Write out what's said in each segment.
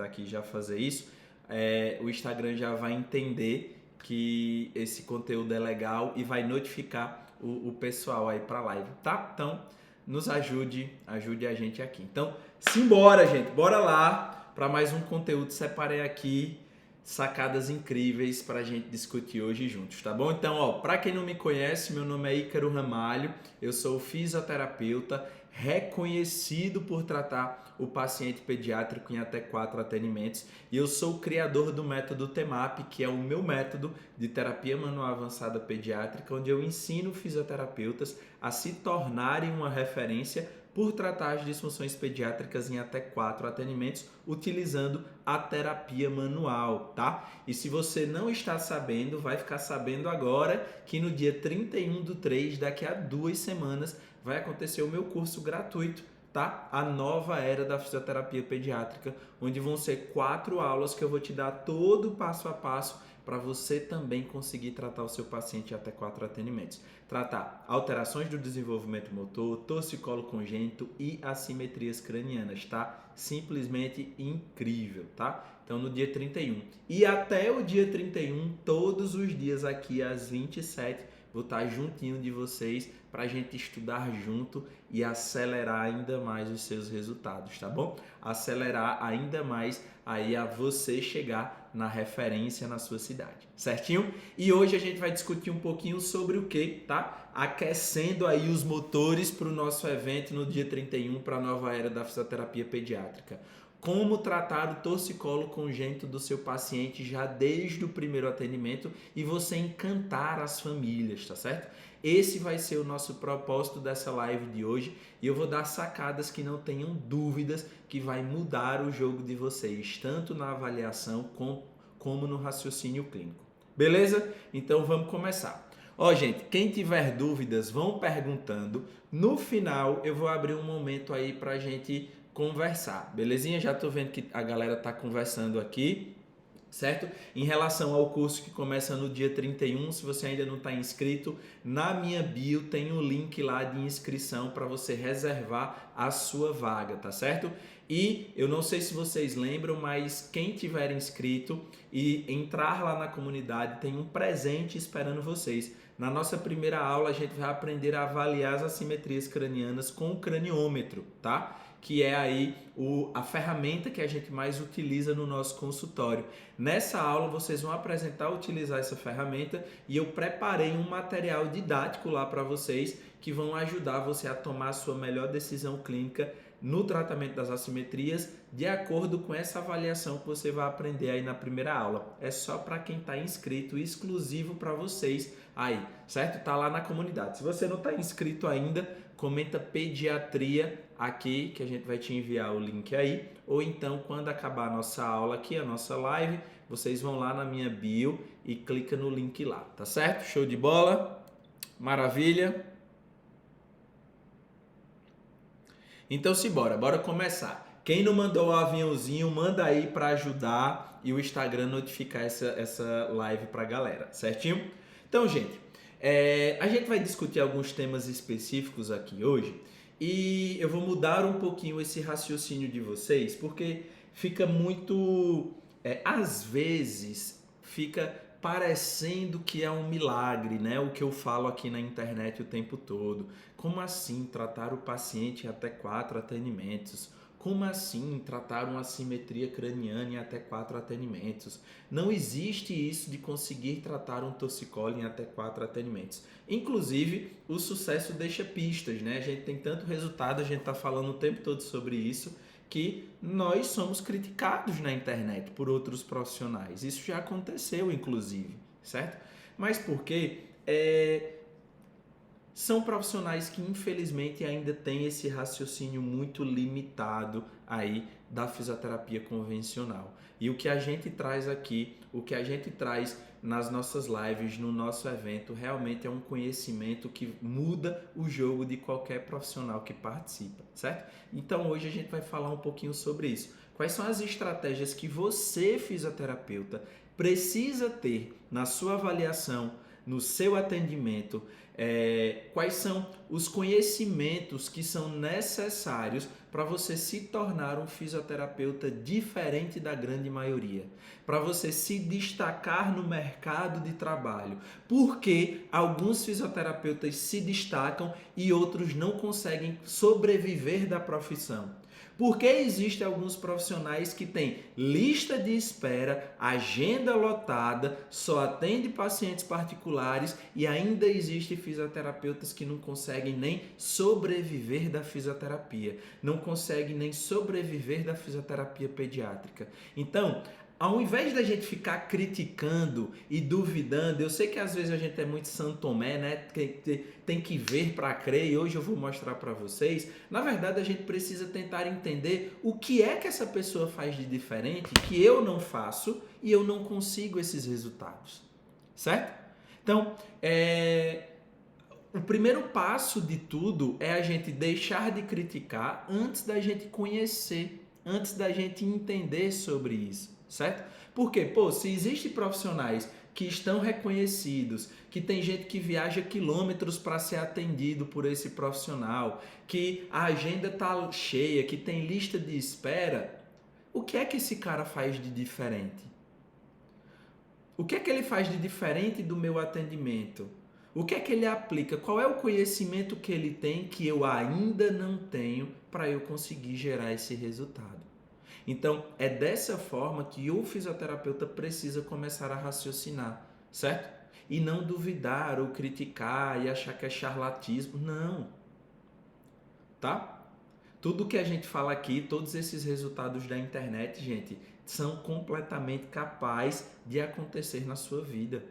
aqui já fazer isso, o Instagram já vai entender que esse conteúdo é legal e vai notificar o pessoal aí para live, tá? Então, nos ajude a gente aqui. Então, simbora, gente, bora lá para mais um conteúdo. Separei aqui sacadas incríveis para a gente discutir hoje juntos, tá bom? Então, para quem não me conhece, meu nome é Ícaro Ramalho, eu sou fisioterapeuta reconhecido por tratar o paciente pediátrico em até 4 atendimentos e eu sou o criador do método TEMAP, que é o meu método de terapia manual avançada pediátrica, onde eu ensino fisioterapeutas a se tornarem uma referência por tratar as disfunções pediátricas em até 4 atendimentos, utilizando a terapia manual, tá? E se você não está sabendo, vai ficar sabendo agora que no dia 31/3, daqui a 2 semanas, vai acontecer o meu curso gratuito, tá? A nova era da fisioterapia pediátrica, onde vão ser 4 aulas que eu vou te dar todo o passo a passo para você também conseguir tratar o seu paciente em até 4 atendimentos. Tratar alterações do desenvolvimento motor, torcicolo congênito e assimetrias cranianas, tá? Simplesmente incrível, tá? Então no dia 31. E até o dia 31, todos os dias aqui às 27, vou estar juntinho de vocês para a gente estudar junto e acelerar ainda mais os seus resultados, tá bom? Acelerar ainda mais aí a você chegar na referência na sua cidade, certinho? E hoje a gente vai discutir um pouquinho sobre o que, tá? Aquecendo aí os motores para o nosso evento no dia 31 para a nova era da fisioterapia pediátrica. Como tratar o torcicolo congênito do seu paciente já desde o primeiro atendimento e você encantar as famílias, tá certo? Esse vai ser o nosso propósito dessa live de hoje e eu vou dar sacadas que não tenham dúvidas que vai mudar o jogo de vocês, tanto na avaliação como no raciocínio clínico. Beleza? Então vamos começar. Gente, quem tiver dúvidas, vão perguntando. No final eu vou abrir um momento aí pra gente conversar, belezinha? Já tô vendo que a galera tá conversando aqui, certo? Em relação ao curso que começa no dia 31, se você ainda não está inscrito, na minha bio tem um link lá de inscrição para você reservar a sua vaga, tá certo? E eu não sei se vocês lembram, mas quem tiver inscrito e entrar lá na comunidade tem um presente esperando vocês. Na nossa primeira aula a gente vai aprender a avaliar as assimetrias cranianas com o craniômetro, tá? Que é aí a ferramenta que a gente mais utiliza no nosso consultório. Nessa aula vocês vão utilizar essa ferramenta e eu preparei um material didático lá para vocês que vão ajudar você a tomar a sua melhor decisão clínica no tratamento das assimetrias de acordo com essa avaliação que você vai aprender aí na primeira aula. É só para quem está inscrito, exclusivo para vocês aí, certo? Tá lá na comunidade. Se você não está inscrito ainda, comenta pediatria aqui que a gente vai te enviar o link aí, ou então quando acabar a nossa aula aqui, a nossa live, vocês vão lá na minha bio e clica no link lá, tá certo? Show de bola? Maravilha? Então bora começar. Quem não mandou o aviãozinho, manda aí para ajudar e o Instagram notificar essa live pra galera, certinho? Então, gente, a gente vai discutir alguns temas específicos aqui hoje e eu vou mudar um pouquinho esse raciocínio de vocês, porque fica muito... às vezes, fica parecendo que é um milagre, né? O que eu falo aqui na internet o tempo todo. Como assim tratar o paciente em até 4 atendimentos? Como assim tratar uma assimetria craniana em até 4 atendimentos? Não existe isso de conseguir tratar um torcicolo em até 4 atendimentos. Inclusive, o sucesso deixa pistas, né? A gente tem tanto resultado, a gente está falando o tempo todo sobre isso, que nós somos criticados na internet por outros profissionais. Isso já aconteceu, inclusive, certo? Mas por quê? São profissionais que infelizmente ainda têm esse raciocínio muito limitado aí da fisioterapia convencional. E o que a gente traz aqui, o que a gente traz nas nossas lives, no nosso evento, realmente é um conhecimento que muda o jogo de qualquer profissional que participa, certo? Então hoje a gente vai falar um pouquinho sobre isso. Quais são as estratégias que você, fisioterapeuta, precisa ter na sua avaliação, no seu atendimento, quais são os conhecimentos que são necessários para você se tornar um fisioterapeuta diferente da grande maioria, para você se destacar no mercado de trabalho. Porque alguns fisioterapeutas se destacam e outros não conseguem sobreviver da profissão. Porque existem alguns profissionais que têm lista de espera, agenda lotada, só atende pacientes particulares e ainda existem fisioterapeutas que não conseguem nem sobreviver da fisioterapia, não conseguem nem sobreviver da fisioterapia pediátrica. Então, ao invés da gente ficar criticando e duvidando, eu sei que às vezes a gente é muito São Tomé, né? Tem que ver para crer, e hoje eu vou mostrar para vocês. Na verdade, a gente precisa tentar entender o que é que essa pessoa faz de diferente, que eu não faço e eu não consigo esses resultados, certo? Então, o primeiro passo de tudo é a gente deixar de criticar antes da gente conhecer, antes da gente entender sobre isso. Certo? Porque, se existem profissionais que estão reconhecidos, que tem gente que viaja quilômetros para ser atendido por esse profissional, que a agenda está cheia, que tem lista de espera, o que é que esse cara faz de diferente? O que é que ele faz de diferente do meu atendimento? O que é que ele aplica? Qual é o conhecimento que ele tem que eu ainda não tenho para eu conseguir gerar esse resultado? Então, é dessa forma que o fisioterapeuta precisa começar a raciocinar, certo? E não duvidar ou criticar e achar que é charlatismo. Não. Tá? Tudo que a gente fala aqui, todos esses resultados da internet, gente, são completamente capazes de acontecer na sua vida.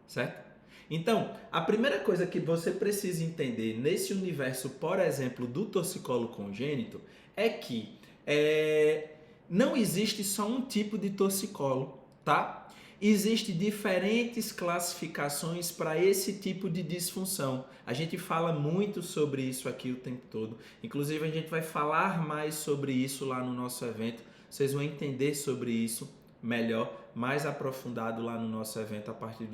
Certo? Então, a primeira coisa que você precisa entender nesse universo, por exemplo, do torcicolo congênito, é que não existe só um tipo de torcicolo, tá? Existem diferentes classificações para esse tipo de disfunção. A gente fala muito sobre isso aqui o tempo todo. Inclusive, a gente vai falar mais sobre isso lá no nosso evento. Vocês vão entender sobre isso melhor, mais aprofundado lá no nosso evento a partir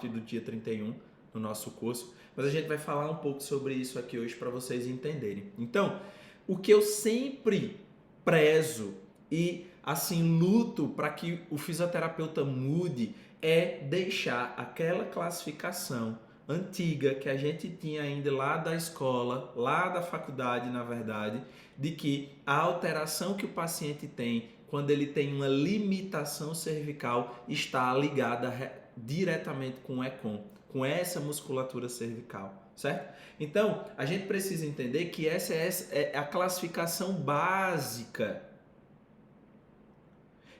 do dia 31, no nosso curso. Mas a gente vai falar um pouco sobre isso aqui hoje para vocês entenderem. Então, o que eu sempre prezo e assim luto para que o fisioterapeuta mude é deixar aquela classificação antiga que a gente tinha ainda lá da escola, lá da faculdade, na verdade, de que a alteração que o paciente tem quando ele tem uma limitação cervical está ligada diretamente com o ECOM, com essa musculatura cervical. Certo? Então, a gente precisa entender que essa é a classificação básica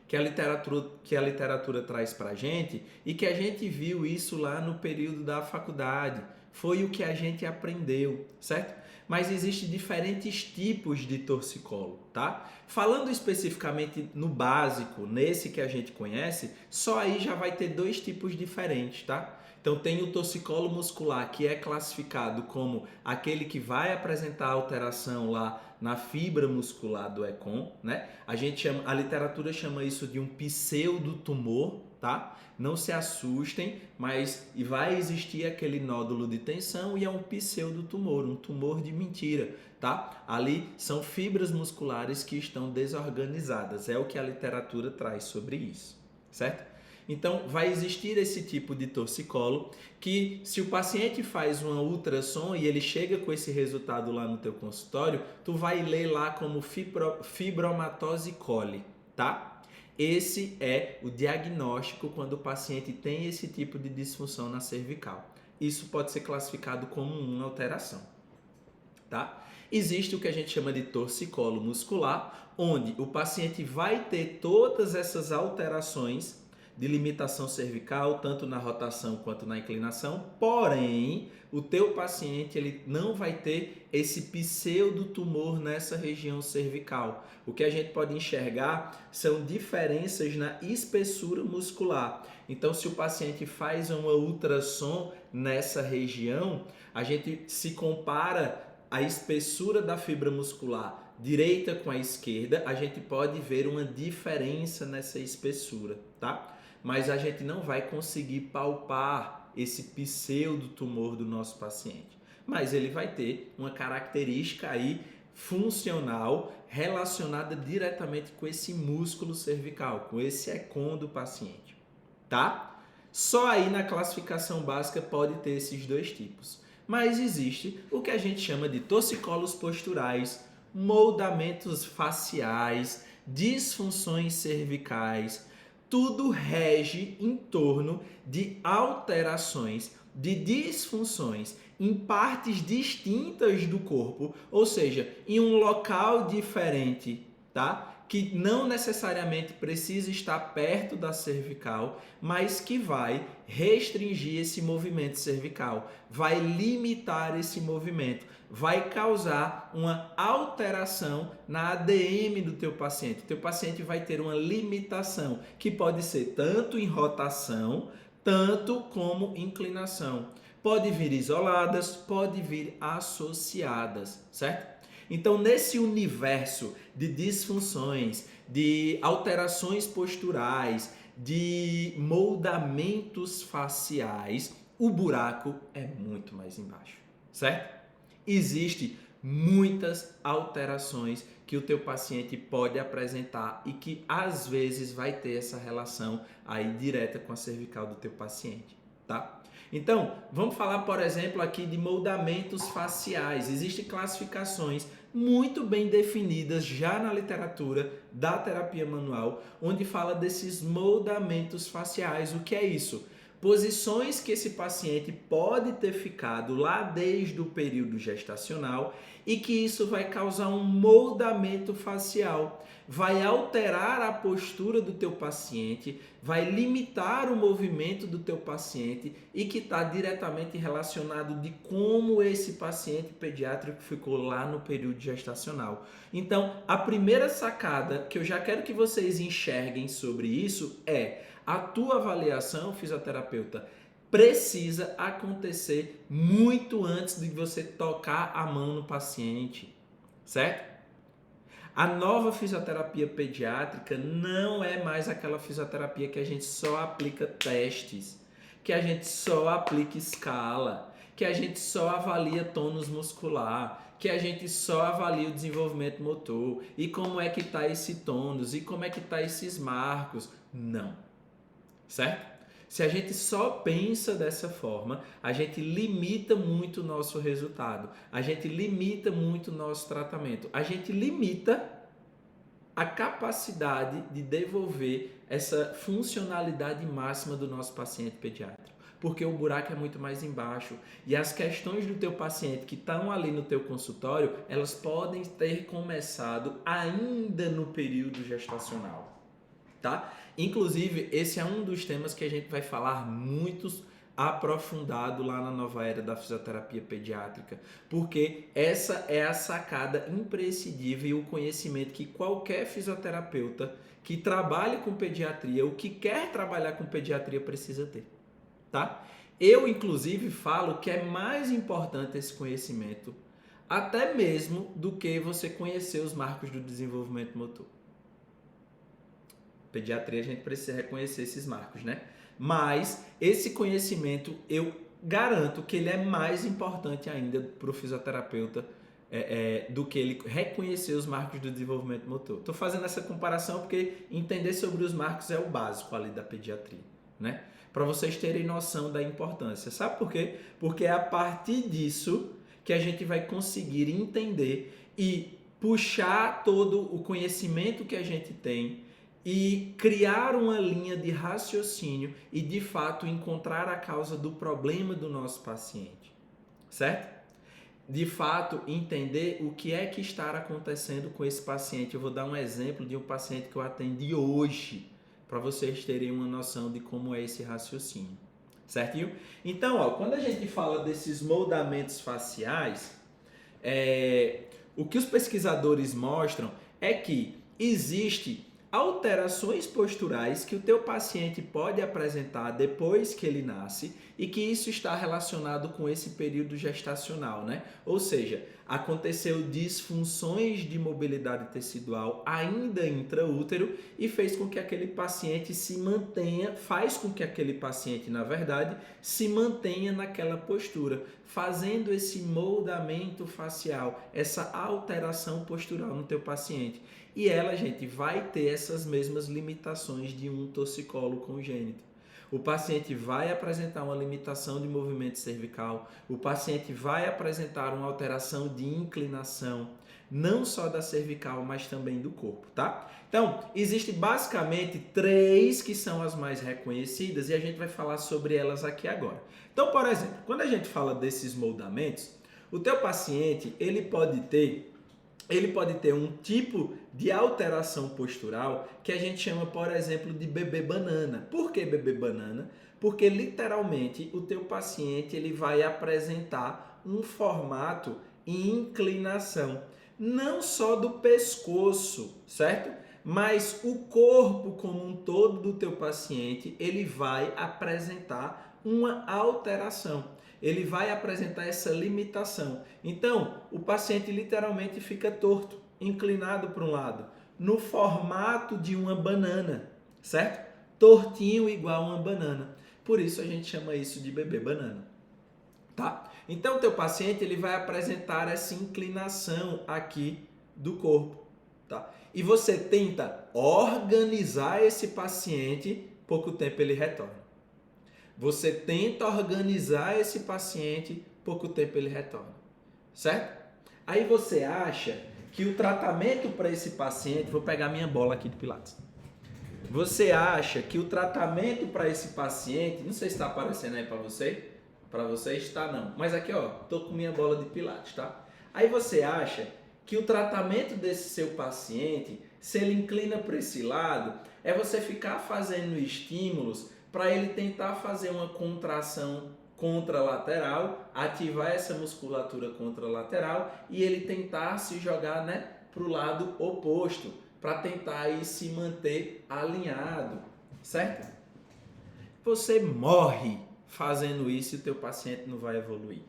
que a literatura traz para a gente e que a gente viu isso lá no período da faculdade. Foi o que a gente aprendeu, certo? Mas existem diferentes tipos de torcicolo, tá? Falando especificamente no básico, nesse que a gente conhece, só aí já vai ter dois tipos diferentes, tá? Então tem o torcicolo muscular, que é classificado como aquele que vai apresentar alteração lá na fibra muscular do ECOM, né? A literatura chama isso de um pseudotumor, tá? Não se assustem, mas vai existir aquele nódulo de tensão e é um pseudotumor, um tumor de mentira, tá? Ali são fibras musculares que estão desorganizadas, é o que a literatura traz sobre isso, certo? Então, vai existir esse tipo de torcicolo que, se o paciente faz uma ultrassom e ele chega com esse resultado lá no teu consultório, tu vai ler lá como fibromatose coli, tá? Esse é o diagnóstico quando o paciente tem esse tipo de disfunção na cervical. Isso pode ser classificado como uma alteração, tá? Existe o que a gente chama de torcicolo muscular, onde o paciente vai ter todas essas alterações de limitação cervical, tanto na rotação quanto na inclinação, porém, o teu paciente ele não vai ter esse pseudotumor nessa região cervical. O que a gente pode enxergar são diferenças na espessura muscular. Então, se o paciente faz uma ultrassom nessa região, a gente se compara a espessura da fibra muscular direita com a esquerda, a gente pode ver uma diferença nessa espessura, tá? mas a gente não vai conseguir palpar esse pseudo tumor do nosso paciente. Mas ele vai ter uma característica aí funcional relacionada diretamente com esse músculo cervical, com esse ecom do paciente, tá? Só aí na classificação básica pode ter esses dois tipos. Mas existe o que a gente chama de torcicolos posturais, moldamentos faciais, disfunções cervicais. Tudo rege em torno de alterações, de disfunções em partes distintas do corpo, ou seja, em um local diferente, tá? Que não necessariamente precisa estar perto da cervical, mas que vai restringir esse movimento cervical, vai limitar esse movimento, vai causar uma alteração na ADM do teu paciente. O teu paciente vai ter uma limitação, que pode ser tanto em rotação, tanto como inclinação. Pode vir isoladas, pode vir associadas, certo? Então, nesse universo de disfunções, de alterações posturais, de moldamentos faciais, o buraco é muito mais embaixo, certo? Existem muitas alterações que o teu paciente pode apresentar e que às vezes vai ter essa relação aí direta com a cervical do teu paciente, tá? Então, vamos falar, por exemplo, aqui de moldamentos faciais. Existem classificações muito bem definidas já na literatura da terapia manual, onde fala desses moldamentos faciais. O que é isso? Posições que esse paciente pode ter ficado lá desde o período gestacional e que isso vai causar um moldamento facial, vai alterar a postura do teu paciente, vai limitar o movimento do teu paciente e que está diretamente relacionado de como esse paciente pediátrico ficou lá no período gestacional. Então, a primeira sacada que eu já quero que vocês enxerguem sobre isso é: a tua avaliação, fisioterapeuta, precisa acontecer muito antes de você tocar a mão no paciente, certo? A nova fisioterapia pediátrica não é mais aquela fisioterapia que a gente só aplica testes, que a gente só aplica escala, que a gente só avalia tônus muscular, que a gente só avalia o desenvolvimento motor e como é que está esse tônus e como é que está esses marcos. Não. Certo? Se a gente só pensa dessa forma, a gente limita muito o nosso resultado, a gente limita muito o nosso tratamento, a gente limita a capacidade de devolver essa funcionalidade máxima do nosso paciente pediátrico, porque o buraco é muito mais embaixo e as questões do teu paciente que estão ali no teu consultório, elas podem ter começado ainda no período gestacional, tá? Inclusive, esse é um dos temas que a gente vai falar muito aprofundado lá na nova era da fisioterapia pediátrica, porque essa é a sacada imprescindível e o conhecimento que qualquer fisioterapeuta que trabalhe com pediatria ou que quer trabalhar com pediatria precisa ter, tá? Eu, inclusive, falo que é mais importante esse conhecimento até mesmo do que você conhecer os marcos do desenvolvimento motor. Pediatria, a gente precisa reconhecer esses marcos, né? Mas esse conhecimento, eu garanto que ele é mais importante ainda para o fisioterapeuta do que ele reconhecer os marcos do desenvolvimento motor. Estou fazendo essa comparação porque entender sobre os marcos é o básico ali da pediatria, né? Para vocês terem noção da importância. Sabe por quê? Porque é a partir disso que a gente vai conseguir entender e puxar todo o conhecimento que a gente tem e criar uma linha de raciocínio e, de fato, encontrar a causa do problema do nosso paciente, certo? De fato, entender o que é que está acontecendo com esse paciente. Eu vou dar um exemplo de um paciente que eu atendi hoje, para vocês terem uma noção de como é esse raciocínio, certinho? Então, ó, quando a gente fala desses moldamentos faciais, o que os pesquisadores mostram é que existe alterações posturais que o teu paciente pode apresentar depois que ele nasce e que isso está relacionado com esse período gestacional, né? Ou seja, aconteceu disfunções de mobilidade tecidual ainda intraútero e fez com que aquele paciente se mantenha, faz com que aquele paciente, na verdade, se mantenha naquela postura, fazendo esse moldamento facial, essa alteração postural no teu paciente. E ela, gente, vai ter essas mesmas limitações de um torcicolo congênito. O paciente vai apresentar uma limitação de movimento cervical, o paciente vai apresentar uma alteração de inclinação, não só da cervical, mas também do corpo, tá? Então, existem basicamente 3 que são as mais reconhecidas e a gente vai falar sobre elas aqui agora. Então, por exemplo, quando a gente fala desses moldamentos, o teu paciente, ele pode ter um tipo de alteração postural que a gente chama, por exemplo, de bebê banana. Por que bebê banana? Porque literalmente o teu paciente ele vai apresentar um formato e inclinação, não só do pescoço, certo? Mas o corpo como um todo do teu paciente, ele vai apresentar uma alteração. Ele vai apresentar essa limitação. Então, o paciente literalmente fica torto, inclinado para um lado, no formato de uma banana, certo? Tortinho igual uma banana. Por isso a gente chama isso de bebê banana, tá? Então, o teu paciente ele vai apresentar essa inclinação aqui do corpo, tá? E você tenta organizar esse paciente, pouco tempo ele retorna. Você tenta organizar esse paciente, pouco tempo ele retorna, certo? Aí você acha que o tratamento para esse paciente, vou pegar minha bola aqui de Pilates. Você acha que o tratamento para esse paciente, não sei se está aparecendo aí para você está não, mas aqui ó, tô com minha bola de Pilates, tá? Aí você acha que o tratamento desse seu paciente, se ele inclina para esse lado, é você ficar fazendo estímulos para ele tentar fazer uma contração contralateral, ativar essa musculatura contralateral e ele tentar se jogar, né, para o lado oposto, para tentar aí se manter alinhado, certo? Você morre fazendo isso e o teu paciente não vai evoluir,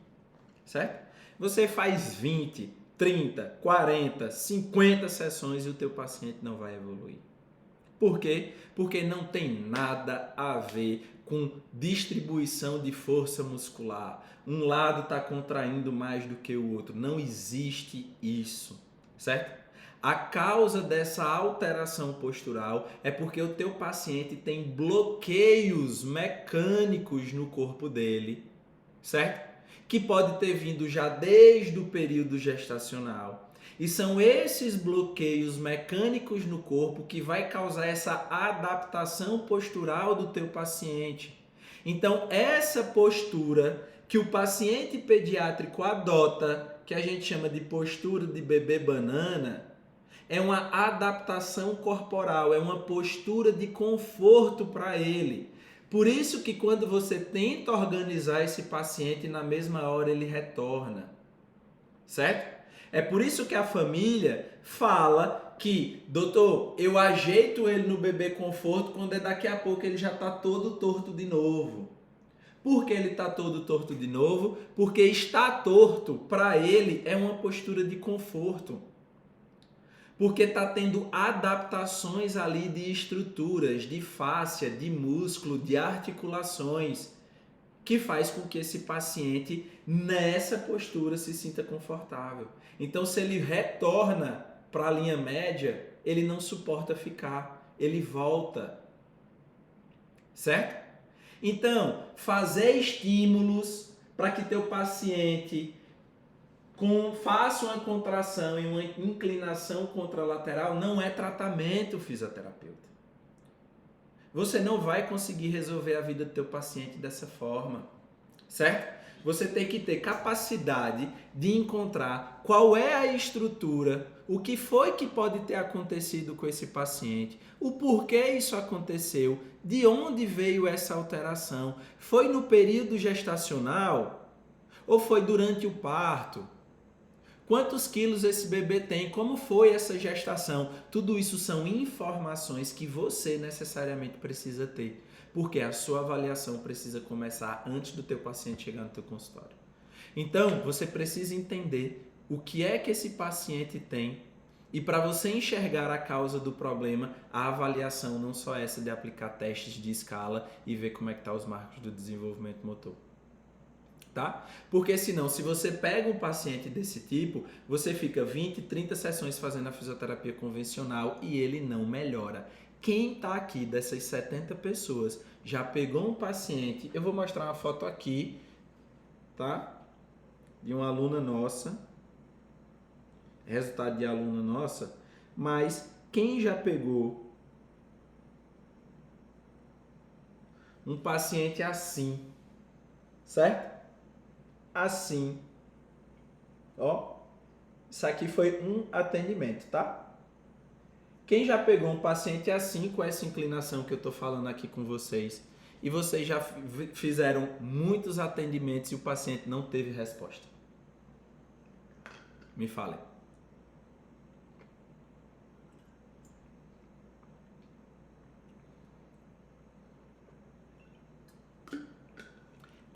certo? Você faz 20, 30, 40, 50 sessões e o teu paciente não vai evoluir. Por quê? Porque não tem nada a ver com distribuição de força muscular. Um lado está contraindo mais do que o outro. Não existe isso, certo? A causa dessa alteração postural é porque o teu paciente tem bloqueios mecânicos no corpo dele, certo? Que pode ter vindo já desde o período gestacional. E são esses bloqueios mecânicos no corpo que vai causar essa adaptação postural do teu paciente. Então, essa postura que o paciente pediátrico adota, que a gente chama de postura de bebê banana, é uma adaptação corporal, é uma postura de conforto para ele. Por isso que quando você tenta organizar esse paciente, na mesma hora ele retorna, certo? É por isso que a família fala que, doutor, eu ajeito ele no bebê conforto quando daqui a pouco ele já está todo torto de novo. Por que ele está todo torto de novo? Porque estar torto, para ele, é uma postura de conforto. Porque está tendo adaptações ali de estruturas, de fáscia, de músculo, de articulações, que faz com que esse paciente, nessa postura, se sinta confortável. Então, se ele retorna para a linha média, ele não suporta ficar, ele volta. Certo? Então, fazer estímulos para que teu paciente faça uma contração e uma inclinação contralateral não é tratamento fisioterapeuta. Você não vai conseguir resolver a vida do teu paciente dessa forma, certo? Você tem que ter capacidade de encontrar qual é a estrutura, o que foi que pode ter acontecido com esse paciente, o porquê isso aconteceu, de onde veio essa alteração. Foi no período gestacional ou foi durante o parto? Quantos quilos esse bebê tem? Como foi essa gestação? Tudo isso são informações que você necessariamente precisa ter, porque a sua avaliação precisa começar antes do teu paciente chegar no teu consultório. Então, você precisa entender o que é que esse paciente tem e para você enxergar a causa do problema, a avaliação não só é essa de aplicar testes de escala e ver como é que tá os marcos do desenvolvimento motor. Tá? Porque senão, se você pega um paciente desse tipo, você fica 20, 30 sessões fazendo a fisioterapia convencional e ele não melhora. Quem está aqui dessas 70 pessoas já pegou um paciente, eu vou mostrar uma foto aqui, tá? De uma aluna nossa, resultado de aluna nossa, mas quem já pegou um paciente assim, certo? Assim, ó, isso aqui foi um atendimento, tá? Quem já pegou um paciente assim, com essa inclinação que eu tô falando aqui com vocês, e vocês já fizeram muitos atendimentos e o paciente não teve resposta? Me falem.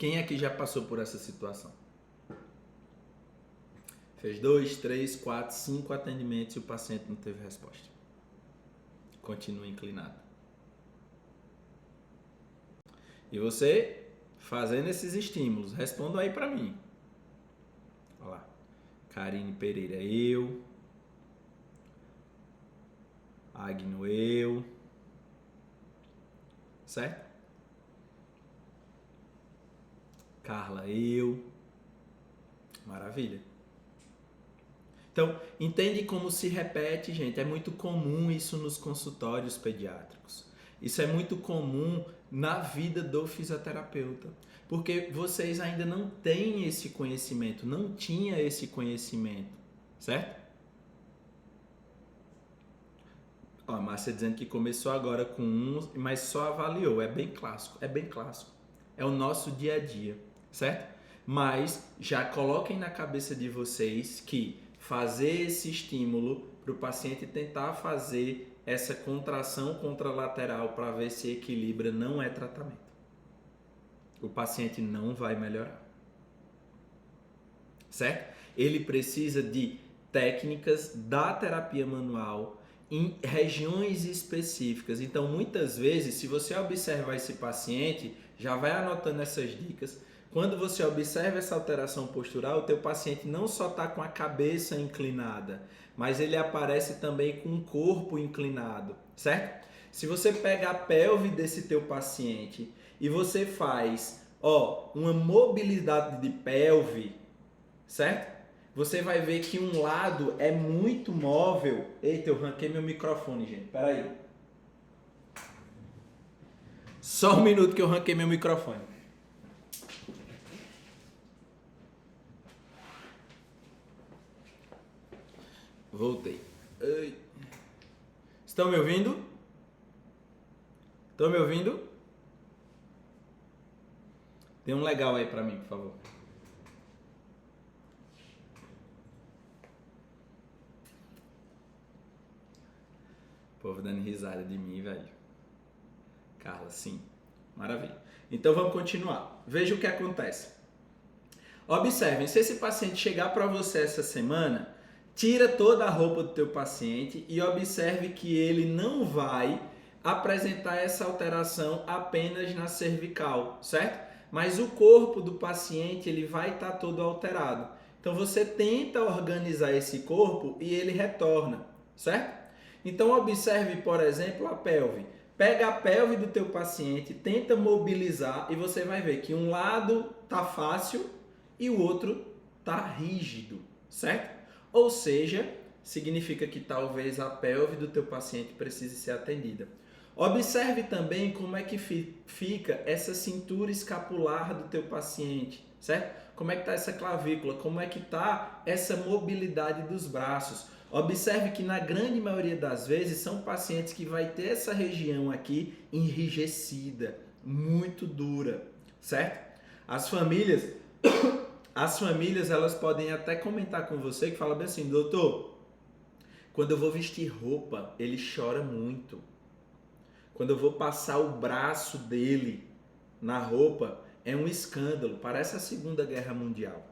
Quem aqui já passou por essa situação? Fez 2, 3, 4, 5 atendimentos e o paciente não teve resposta. Continua inclinado. E você fazendo esses estímulos, responda aí para mim. Olha lá. Karine Pereira, eu. Agno, eu. Certo? Carla, eu. Maravilha. Então, entende como se repete, gente. É muito comum isso nos consultórios pediátricos. Isso é muito comum na vida do fisioterapeuta. Porque vocês ainda não têm esse conhecimento, não tinha esse conhecimento, certo? Ó, a Márcia dizendo que começou agora com um, mas só avaliou. É bem clássico, é bem clássico. É o nosso dia a dia, certo? Mas já coloquem na cabeça de vocês que fazer esse estímulo para o paciente tentar fazer essa contração contralateral para ver se equilibra não é tratamento. O paciente não vai melhorar. Certo? Ele precisa de técnicas da terapia manual em regiões específicas. Então, muitas vezes, se você observar esse paciente, já vai anotando essas dicas. Quando você observa essa alteração postural, o teu paciente não só está com a cabeça inclinada, mas ele aparece também com o corpo inclinado, certo? Se você pega a pelve desse teu paciente e você faz, uma mobilidade de pelve, certo? Você vai ver que um lado é muito móvel. Eita, eu ranquei meu microfone, gente. Pera aí. Só um minuto que eu ranquei meu microfone. Voltei. Ai. Estão me ouvindo? Estão me ouvindo? Dê um legal aí pra mim, por favor. O povo dando risada de mim, velho. Carla, sim. Maravilha. Então vamos continuar. Veja o que acontece. Observem, se esse paciente chegar para você essa semana, tira toda a roupa do teu paciente e observe que ele não vai apresentar essa alteração apenas na cervical, certo? Mas o corpo do paciente ele vai estar todo alterado. Então você tenta organizar esse corpo e ele retorna, certo? Então observe, por exemplo, a pelve. Pega a pelve do teu paciente, tenta mobilizar e você vai ver que um lado tá fácil e o outro tá rígido, certo? Ou seja, significa que talvez a pelve do teu paciente precise ser atendida. Observe também como é que fica essa cintura escapular do teu paciente, certo? Como é que tá essa clavícula, como é que tá essa mobilidade dos braços. Observe que na grande maioria das vezes são pacientes que vai ter essa região aqui enrijecida, muito dura, certo? As famílias as famílias, elas podem até comentar com você que fala bem assim, doutor, quando eu vou vestir roupa, ele chora muito. Quando eu vou passar o braço dele na roupa, é um escândalo, parece a Segunda Guerra Mundial.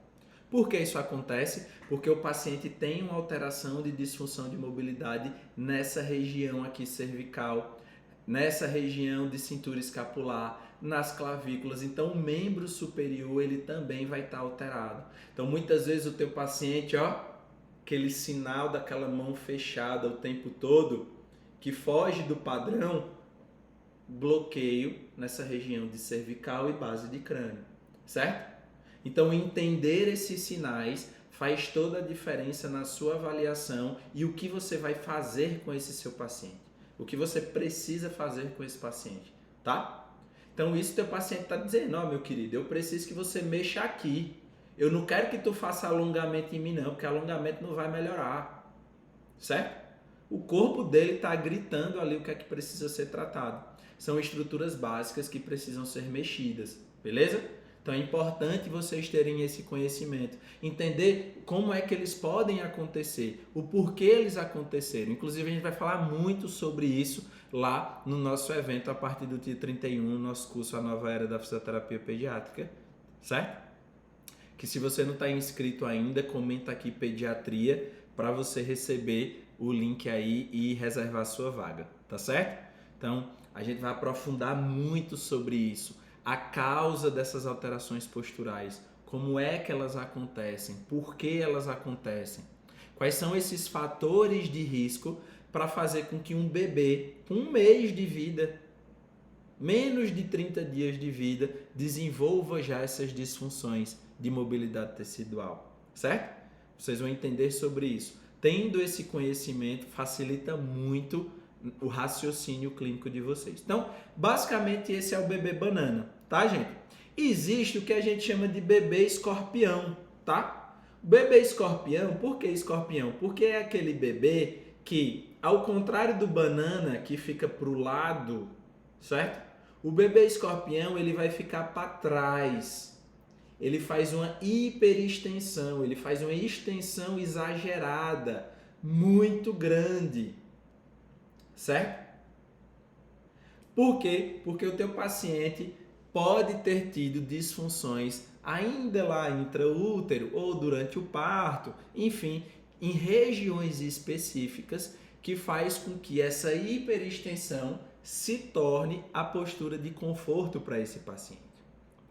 Por que isso acontece? Porque o paciente tem uma alteração de disfunção de mobilidade nessa região aqui cervical, nessa região de cintura escapular, nas clavículas. Então o membro superior ele também vai estar alterado. Então muitas vezes o teu paciente, ó, aquele sinal daquela mão fechada o tempo todo, que foge do padrão, bloqueio nessa região de cervical e base de crânio, certo? Então entender esses sinais faz toda a diferença na sua avaliação e o que você vai fazer com esse seu paciente. O que você precisa fazer com esse paciente, tá? Então isso teu paciente está dizendo, ó, meu querido, eu preciso que você mexa aqui. Eu não quero que tu faça alongamento em mim não, porque alongamento não vai melhorar, certo? O corpo dele está gritando ali o que é que precisa ser tratado. São estruturas básicas que precisam ser mexidas, beleza? Então é importante vocês terem esse conhecimento, entender como é que eles podem acontecer, o porquê eles aconteceram. Inclusive a gente vai falar muito sobre isso lá no nosso evento a partir do dia 31, no nosso curso A Nova Era da Fisioterapia Pediátrica, certo? Que se você não está inscrito ainda, comenta aqui pediatria para você receber o link aí e reservar a sua vaga, tá certo? Então a gente vai aprofundar muito sobre isso. A causa dessas alterações posturais, como é que elas acontecem, por que elas acontecem, quais são esses fatores de risco para fazer com que um bebê com 1 mês de vida, menos de 30 dias de vida, desenvolva já essas disfunções de mobilidade tecidual, certo? Vocês vão entender sobre isso. Tendo esse conhecimento, facilita muito o raciocínio clínico de vocês. Então, basicamente esse é o bebê banana, tá, gente? Existe o que a gente chama de bebê escorpião, tá? O bebê escorpião, por que escorpião? Porque é aquele bebê que, ao contrário do banana, que fica pro lado, certo? O bebê escorpião, ele vai ficar para trás. Ele faz uma hiperextensão, ele faz uma extensão exagerada, muito grande. Certo? Por quê? Porque o teu paciente pode ter tido disfunções ainda lá intraútero ou durante o parto, enfim, em regiões específicas que faz com que essa hiperextensão se torne a postura de conforto para esse paciente.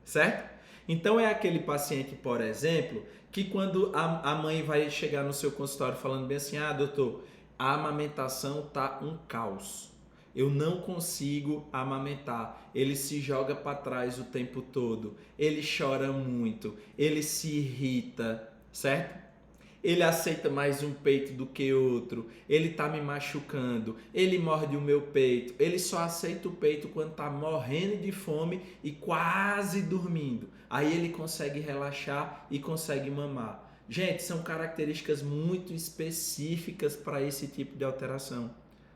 Certo? Então é aquele paciente, por exemplo, que quando a mãe vai chegar no seu consultório falando bem assim, ah, doutor, a amamentação tá um caos. Eu não consigo amamentar. Ele se joga para trás o tempo todo. Ele chora muito. Ele se irrita, certo? Ele aceita mais um peito do que outro. Ele tá me machucando. Ele morde o meu peito. Ele só aceita o peito quando tá morrendo de fome e quase dormindo. Aí ele consegue relaxar e consegue mamar. Gente, são características muito específicas para esse tipo de alteração,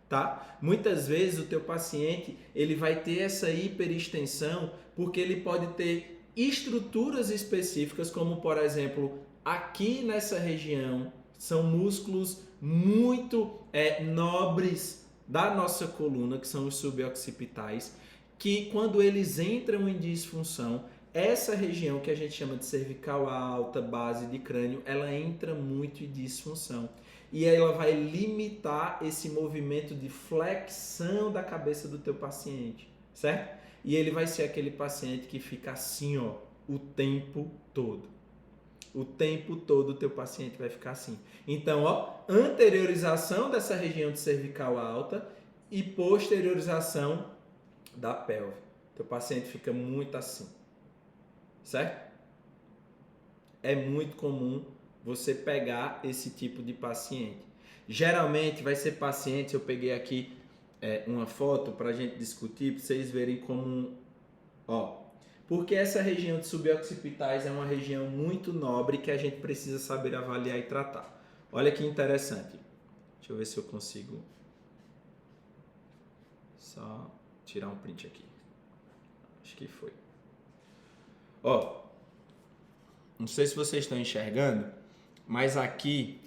tá? Muitas vezes o teu paciente, ele vai ter essa hiperextensão porque ele pode ter estruturas específicas, como por exemplo, aqui nessa região, são músculos muito nobres da nossa coluna, que são os suboccipitais, que quando eles entram em disfunção, essa região que a gente chama de cervical alta, base de crânio, ela entra muito em disfunção. E ela vai limitar esse movimento de flexão da cabeça do teu paciente, certo? E ele vai ser aquele paciente que fica assim, ó, o tempo todo. O tempo todo o teu paciente vai ficar assim. Então, ó, anteriorização dessa região de cervical alta e posteriorização da pelve. Teu paciente fica muito assim. Certo? É muito comum você pegar esse tipo de paciente. Geralmente vai ser paciente, eu peguei aqui uma foto para a gente discutir, para vocês verem como, ó, porque essa região de suboccipitais é uma região muito nobre que a gente precisa saber avaliar e tratar. Olha que interessante. Deixa eu ver se eu consigo só tirar um print aqui. Acho que foi. Ó, Não sei se vocês estão enxergando, mas aqui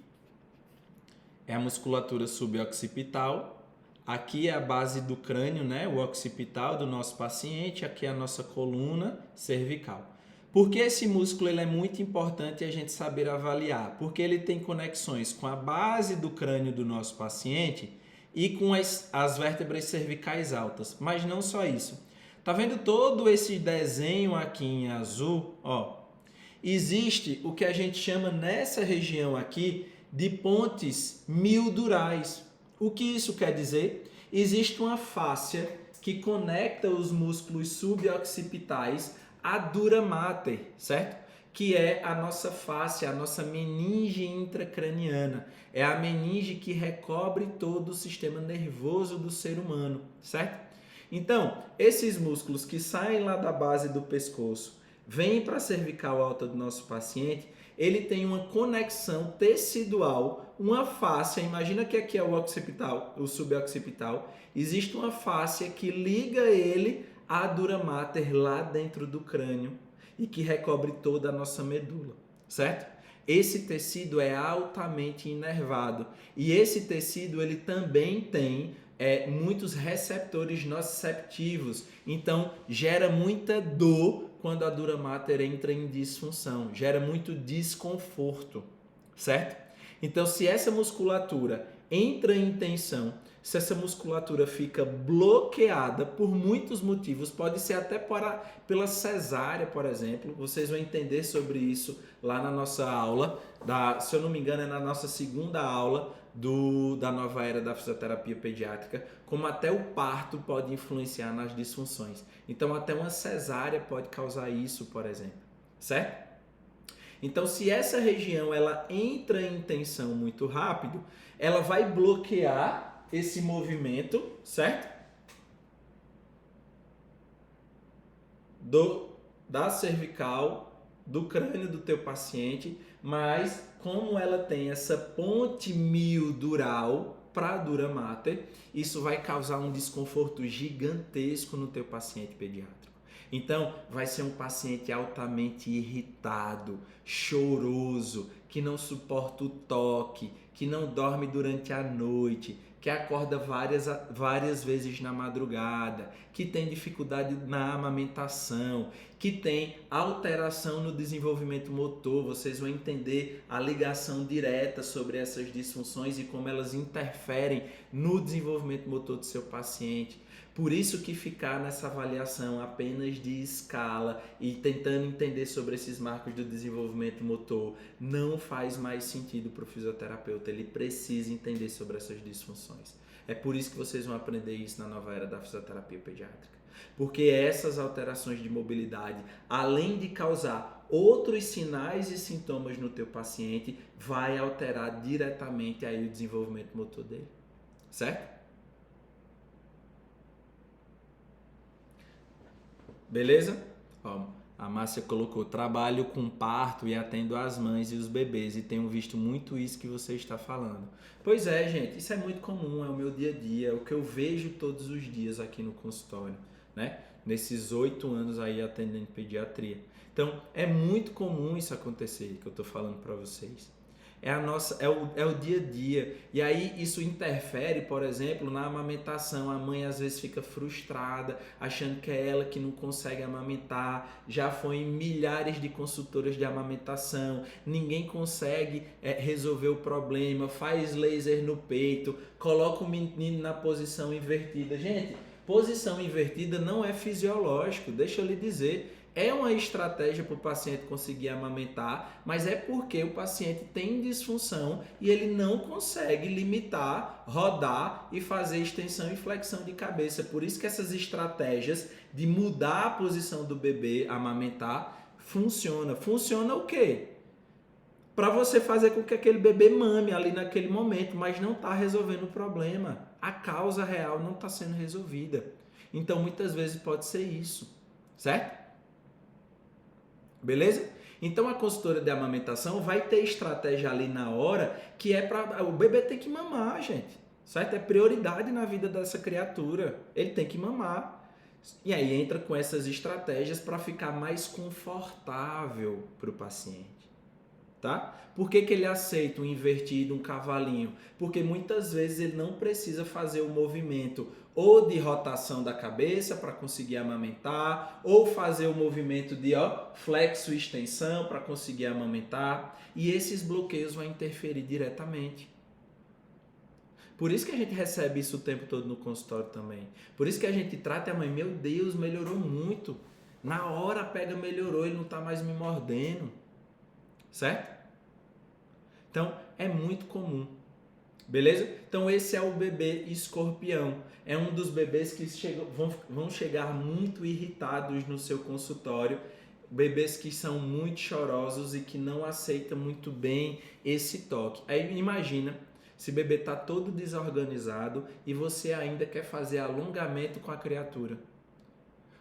é a musculatura suboccipital, aqui é a base do crânio, né? O occipital do nosso paciente, aqui é a nossa coluna cervical. Por que esse músculo ele é muito importante a gente saber avaliar? Porque ele tem conexões com a base do crânio do nosso paciente e com as vértebras cervicais altas. Mas não só isso. Tá vendo todo esse desenho aqui em azul? Ó, existe o que a gente chama nessa região aqui de pontes mildurais. O que isso quer dizer? Existe uma fáscia que conecta os músculos suboccipitais à dura mater, certo? Que é a nossa fáscia, a nossa meninge intracraniana. É a meninge que recobre todo o sistema nervoso do ser humano, certo? Então, esses músculos que saem lá da base do pescoço, vêm para a cervical alta do nosso paciente, ele tem uma conexão tecidual, uma fáscia, imagina que aqui é o occipital, o suboccipital, existe uma fáscia que liga ele à dura mater lá dentro do crânio e que recobre toda a nossa medula, certo? Esse tecido é altamente inervado e esse tecido ele também tem muitos receptores nociceptivos, então gera muita dor quando a dura mater entra em disfunção, gera muito desconforto, certo? Então, se essa musculatura entra em tensão, se essa musculatura fica bloqueada por muitos motivos, pode ser até pela cesárea, por exemplo, vocês vão entender sobre isso lá na nossa aula, se eu não me engano é na nossa segunda aula da nova era da fisioterapia pediátrica, como até o parto pode influenciar nas disfunções. Então, até uma cesárea pode causar isso, por exemplo, certo? Então, se essa região ela entra em tensão muito rápido, ela vai bloquear esse movimento, certo? Da cervical, do crânio do teu paciente, mas como ela tem essa ponte mildural para a dura mater, isso vai causar um desconforto gigantesco no teu paciente pediátrico. Então, vai ser um paciente altamente irritado, choroso, que não suporta o toque, que não dorme durante a noite, que acorda várias vezes na madrugada, que tem dificuldade na amamentação, que tem alteração no desenvolvimento motor. Vocês vão entender a ligação direta sobre essas disfunções e como elas interferem no desenvolvimento motor do seu paciente. Por isso que ficar nessa avaliação apenas de escala e tentando entender sobre esses marcos do desenvolvimento motor não faz mais sentido para o fisioterapeuta. Ele precisa entender sobre essas disfunções. É por isso que vocês vão aprender isso na nova era da fisioterapia pediátrica. Porque essas alterações de mobilidade, além de causar outros sinais e sintomas no teu paciente, vai alterar diretamente aí o desenvolvimento motor dele. Certo? Beleza? Ó, a Márcia colocou: trabalho com parto e atendo as mães e os bebês e tenho visto muito isso que você está falando. Pois é, gente, isso é muito comum, é o meu dia a dia, é o que eu vejo todos os dias aqui no consultório, né? Nesses 8 anos aí atendendo pediatria. Então, é muito comum isso acontecer, que eu tô falando para vocês. É o dia a dia. E aí isso interfere, por exemplo, na amamentação. A mãe às vezes fica frustrada, achando que é ela que não consegue amamentar. Já foi em milhares de consultoras de amamentação. Ninguém consegue resolver o problema. Faz laser no peito, coloca o menino na posição invertida. Gente, posição invertida não é fisiológico, deixa eu lhe dizer. É uma estratégia para o paciente conseguir amamentar, mas é porque o paciente tem disfunção e ele não consegue limitar, rodar e fazer extensão e flexão de cabeça. Por isso que essas estratégias de mudar a posição do bebê, amamentar, funciona. Funciona o quê? Para você fazer com que aquele bebê mame ali naquele momento, mas não está resolvendo o problema. A causa real não está sendo resolvida. Então, muitas vezes pode ser isso, certo? Beleza? Então a consultora de amamentação vai ter estratégia ali na hora que é para o bebê ter que mamar, gente. Certo? É prioridade na vida dessa criatura. Ele tem que mamar. E aí entra com essas estratégias para ficar mais confortável para o paciente. Tá? Por que ele aceita um invertido, um cavalinho? Porque muitas vezes ele não precisa fazer o movimento ou de rotação da cabeça para conseguir amamentar, ou fazer o movimento de flexo e extensão para conseguir amamentar, e esses bloqueios vão interferir diretamente. Por isso que a gente recebe isso o tempo todo no consultório também. Por isso que a gente trata a mãe, meu Deus, melhorou muito. Na hora a pega melhorou, ele não está mais me mordendo. Certo? Então, é muito comum. Beleza? Então, esse é o bebê escorpião. É um dos bebês que vão chegar muito irritados no seu consultório. Bebês que são muito chorosos e que não aceitam muito bem esse toque. Aí, imagina, esse bebê está todo desorganizado e você ainda quer fazer alongamento com a criatura.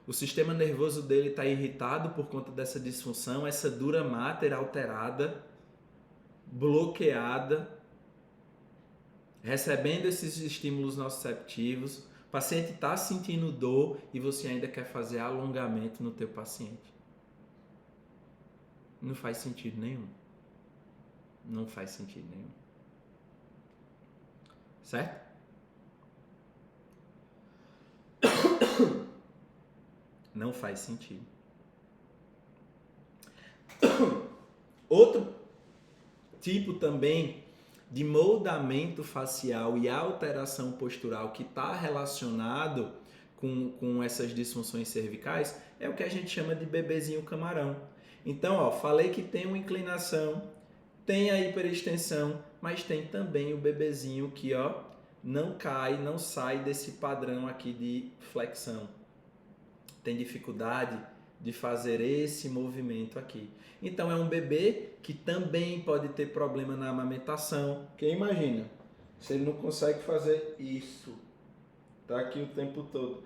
O sistema nervoso dele está irritado por conta dessa disfunção, essa dura mater alterada, bloqueada, recebendo esses estímulos nociceptivos. O paciente está sentindo dor e você ainda quer fazer alongamento no teu paciente. Não faz sentido nenhum. Não faz sentido nenhum. Certo? Não faz sentido. Outro tipo também de moldamento facial e alteração postural que está relacionado com essas disfunções cervicais é o que a gente chama de bebezinho camarão. Então, falei que tem uma inclinação, tem a hiperextensão, mas tem também o bebezinho que não cai, não sai desse padrão aqui de flexão. Tem dificuldade de fazer esse movimento aqui. Então é um bebê que também pode ter problema na amamentação. Porque imagina, se ele não consegue fazer isso, tá aqui o tempo todo.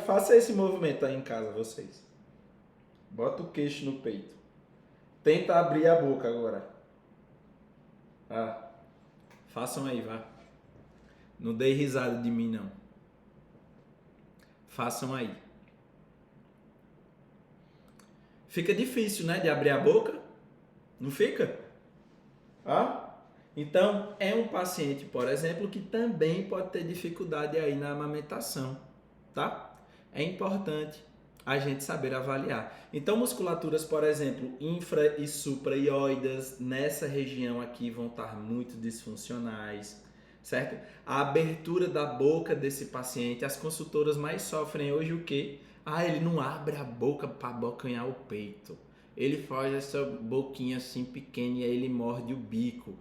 Faça esse movimento aí em casa, vocês. Bota o queixo no peito. Tenta abrir a boca agora. Façam aí, vá. Não dei risada de mim, não. Façam aí. Fica difícil, né, de abrir a boca? Não fica? Então, é um paciente, por exemplo, que também pode ter dificuldade aí na amamentação, tá? É importante a gente saber avaliar. Então, musculaturas, por exemplo, infra e supraioides, nessa região aqui vão estar muito disfuncionais, certo? A abertura da boca desse paciente, as consultoras mais sofrem hoje o quê? Ele não abre a boca para abocanhar o peito. Ele faz essa boquinha assim pequena e aí ele morde o bico.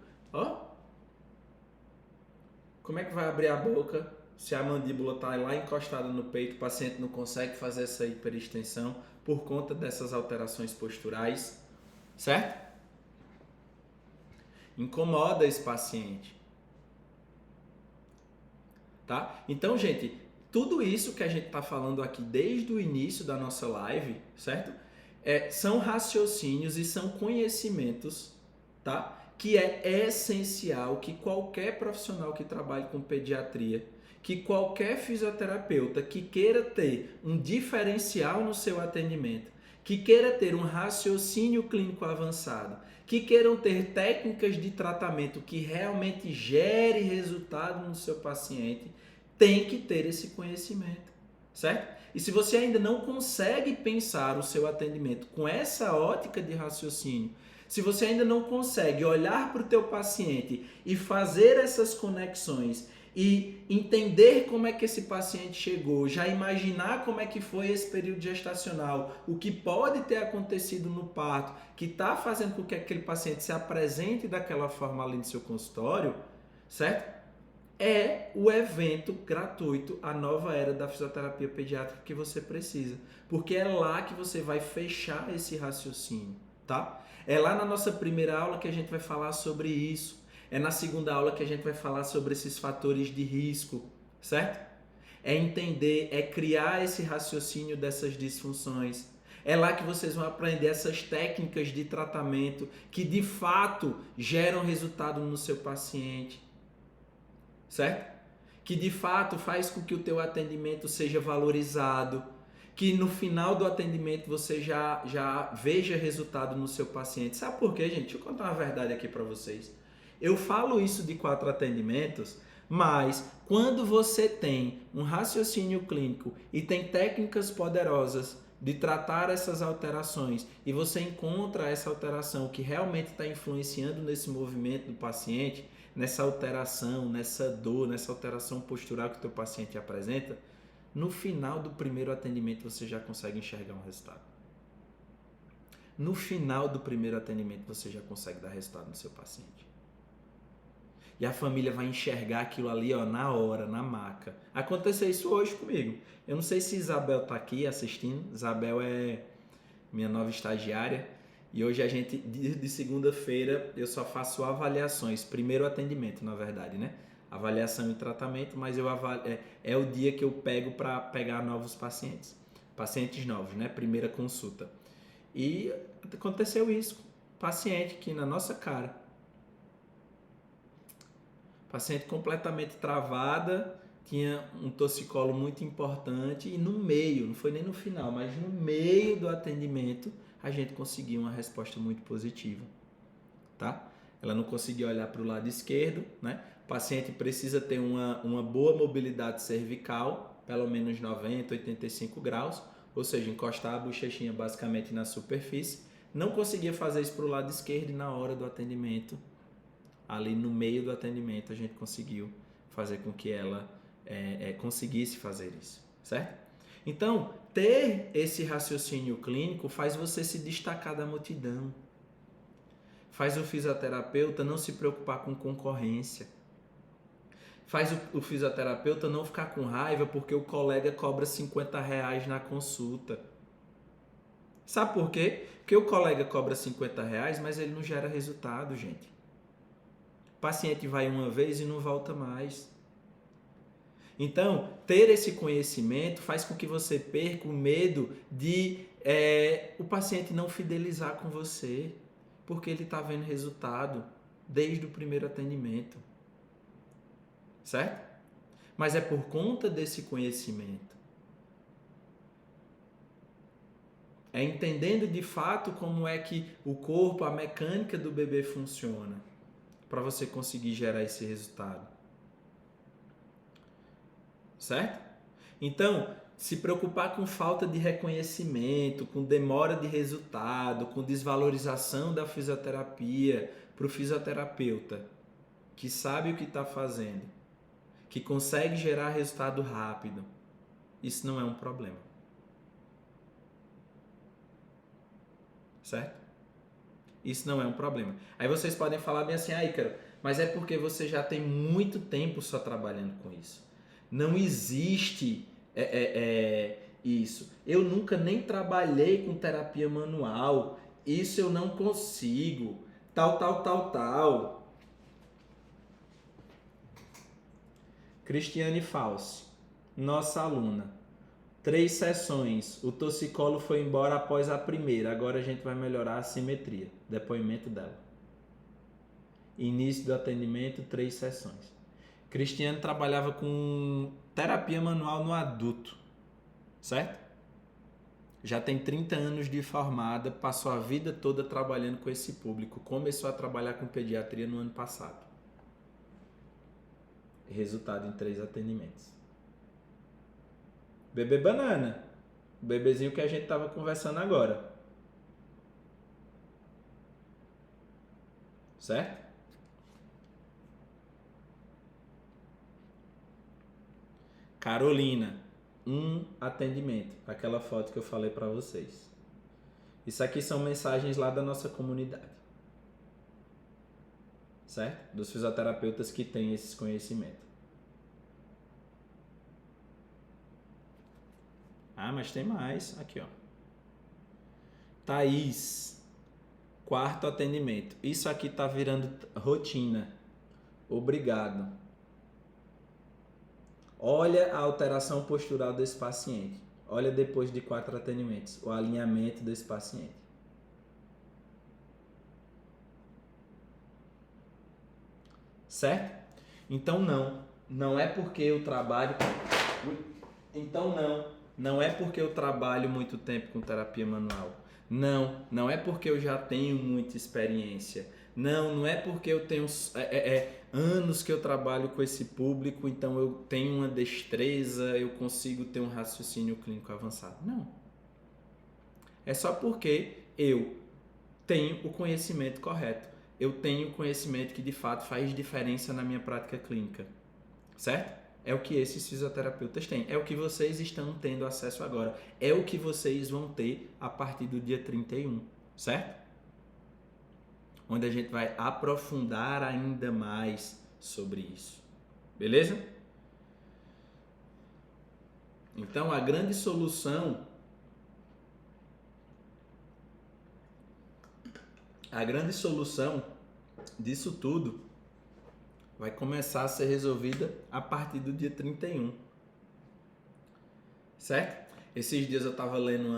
Como é que vai abrir a boca se a mandíbula está lá encostada no peito, o paciente não consegue fazer essa hiperextensão por conta dessas alterações posturais, certo? Incomoda esse paciente. Tá? Então, gente, tudo isso que a gente está falando aqui desde o início da nossa live, certo? São raciocínios e são conhecimentos, tá? Que é essencial que qualquer profissional que trabalhe com pediatria, que qualquer fisioterapeuta que queira ter um diferencial no seu atendimento, que queira ter um raciocínio clínico avançado, que queiram ter técnicas de tratamento que realmente gere resultado no seu paciente, tem que ter esse conhecimento, certo? E se você ainda não consegue pensar o seu atendimento com essa ótica de raciocínio, se você ainda não consegue olhar para o teu paciente e fazer essas conexões e entender como é que esse paciente chegou, já imaginar como é que foi esse período gestacional, o que pode ter acontecido no parto, que está fazendo com que aquele paciente se apresente daquela forma ali no seu consultório, certo? É o evento gratuito, a nova era da fisioterapia pediátrica que você precisa. Porque é lá que você vai fechar esse raciocínio, tá? É lá na nossa primeira aula que a gente vai falar sobre isso. É na segunda aula que a gente vai falar sobre esses fatores de risco, certo? É entender, é criar esse raciocínio dessas disfunções. É lá que vocês vão aprender essas técnicas de tratamento que de fato geram resultado no seu paciente, certo? Que de fato faz com que o teu atendimento seja valorizado, que no final do atendimento você já veja resultado no seu paciente. Sabe por quê, gente? Deixa eu contar uma verdade aqui para vocês. Eu falo isso de 4 atendimentos, mas quando você tem um raciocínio clínico e tem técnicas poderosas de tratar essas alterações e você encontra essa alteração que realmente está influenciando nesse movimento do paciente, nessa alteração, nessa dor, nessa alteração postural que o teu paciente apresenta, no final do primeiro atendimento você já consegue enxergar um resultado. No final do primeiro atendimento você já consegue dar resultado no seu paciente. E a família vai enxergar aquilo ali, ó, na hora, na maca. Aconteceu isso hoje comigo. Eu não sei se Isabel tá aqui assistindo. Isabel é minha nova estagiária. E hoje a gente, de segunda-feira, eu só faço avaliações. Primeiro atendimento, na verdade, né? Avaliação e tratamento, mas é o dia que eu pego para pegar novos pacientes. Pacientes novos, né? Primeira consulta. E aconteceu isso. Paciente que na nossa cara. Paciente completamente travada, tinha um torcicolo muito importante e no meio, não foi nem no final, mas no meio do atendimento, a gente conseguiu uma resposta muito positiva, tá? Ela não conseguia olhar para o lado esquerdo, né? O paciente precisa ter uma boa mobilidade cervical, pelo menos 90, 85 graus, ou seja, encostar a bochechinha basicamente na superfície. Não conseguia fazer isso para o lado esquerdo e na hora do atendimento, ali no meio do atendimento, a gente conseguiu fazer com que ela conseguisse fazer isso, certo? Então, ter esse raciocínio clínico faz você se destacar da multidão. Faz o fisioterapeuta não se preocupar com concorrência. Faz o fisioterapeuta não ficar com raiva porque o colega cobra R$50 na consulta. Sabe por quê? Porque o colega cobra R$50, mas ele não gera resultado, gente. O paciente vai uma vez e não volta mais. Então, ter esse conhecimento faz com que você perca o medo de o paciente não fidelizar com você, porque ele está vendo resultado desde o primeiro atendimento. Certo? Mas é por conta desse conhecimento. É entendendo de fato como é que o corpo, a mecânica do bebê funciona, para você conseguir gerar esse resultado. Certo? Então, se preocupar com falta de reconhecimento, com demora de resultado, com desvalorização da fisioterapia para o fisioterapeuta que sabe o que está fazendo, que consegue gerar resultado rápido, isso não é um problema. Certo? Isso não é um problema. Aí vocês podem falar bem assim, Ícaro, mas é porque você já tem muito tempo só trabalhando com isso. Não existe isso. Eu nunca nem trabalhei com terapia manual. Isso eu não consigo. Tal. Cristiane Falsi, nossa aluna. 3 sessões. O torcicolo foi embora após a primeira. Agora a gente vai melhorar a simetria. Depoimento dela. Início do atendimento, 3 sessões. Cristiane trabalhava com terapia manual no adulto, certo? Já tem 30 anos de formada, passou a vida toda trabalhando com esse público. Começou a trabalhar com pediatria no ano passado. Resultado em 3 atendimentos. Bebê banana, o bebezinho que a gente estava conversando agora. Certo? Carolina, 1 atendimento. Aquela foto que eu falei para vocês. Isso aqui são mensagens lá da nossa comunidade. Certo? Dos fisioterapeutas que têm esses conhecimentos. Ah, mas tem mais. Aqui, ó. Thaís, 4º atendimento. Isso aqui tá virando rotina. Obrigado. Olha a alteração postural desse paciente. Olha depois de 4 atendimentos. O alinhamento desse paciente. Certo? Então não é porque eu trabalho... Então Não é porque eu trabalho muito tempo com terapia manual. Não é porque eu já tenho muita experiência. Não é porque eu tenho anos que eu trabalho com esse público, então eu tenho uma destreza, eu consigo ter um raciocínio clínico avançado. Não. É só porque eu tenho o conhecimento correto. Eu tenho o conhecimento que de fato faz diferença na minha prática clínica. Certo? É o que esses fisioterapeutas têm. É o que vocês estão tendo acesso agora. É o que vocês vão ter a partir do dia 31. Certo? Onde a gente vai aprofundar ainda mais sobre isso. Beleza? Então, a grande solução disso tudo vai começar a ser resolvida a partir do dia 31. Certo? Esses dias eu estava lendo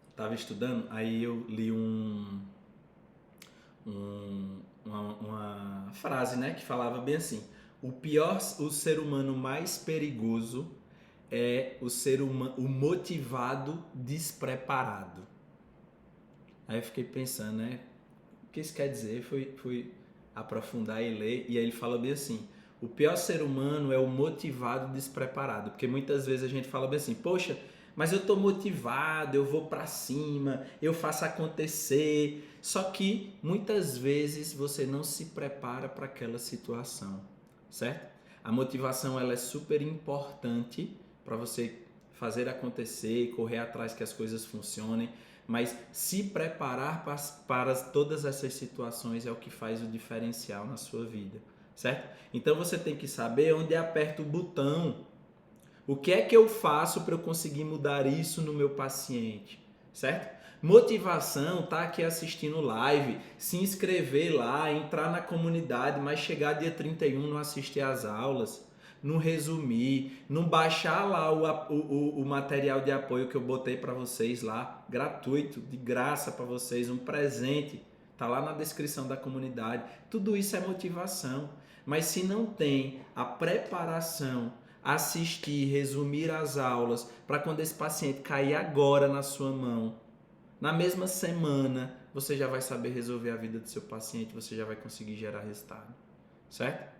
estava estudando, aí eu li uma frase, né, que falava bem assim: o ser humano mais perigoso é o motivado despreparado. Aí eu fiquei pensando, né, o que isso quer dizer? Fui aprofundar e ler, e aí ele fala bem assim: o pior ser humano é o motivado despreparado, porque muitas vezes a gente fala bem assim: poxa, mas eu tô motivado, eu vou para cima, eu faço acontecer. Só que muitas vezes você não se prepara para aquela situação, certo? A motivação ela é super importante para você fazer acontecer, correr atrás que as coisas funcionem, mas se preparar para todas essas situações é o que faz o diferencial na sua vida, certo? Então você tem que saber onde aperta o botão. O que é que eu faço para eu conseguir mudar isso no meu paciente, certo? Motivação, tá aqui assistindo live, se inscrever lá, entrar na comunidade, mas chegar dia 31 não assistir às aulas, não resumir, não baixar lá o material de apoio que eu botei para vocês lá, gratuito, de graça para vocês, um presente, tá lá na descrição da comunidade. Tudo isso é motivação, mas se não tem a preparação, assistir, resumir as aulas, para quando esse paciente cair agora na sua mão, na mesma semana, você já vai saber resolver a vida do seu paciente, você já vai conseguir gerar resultado, certo?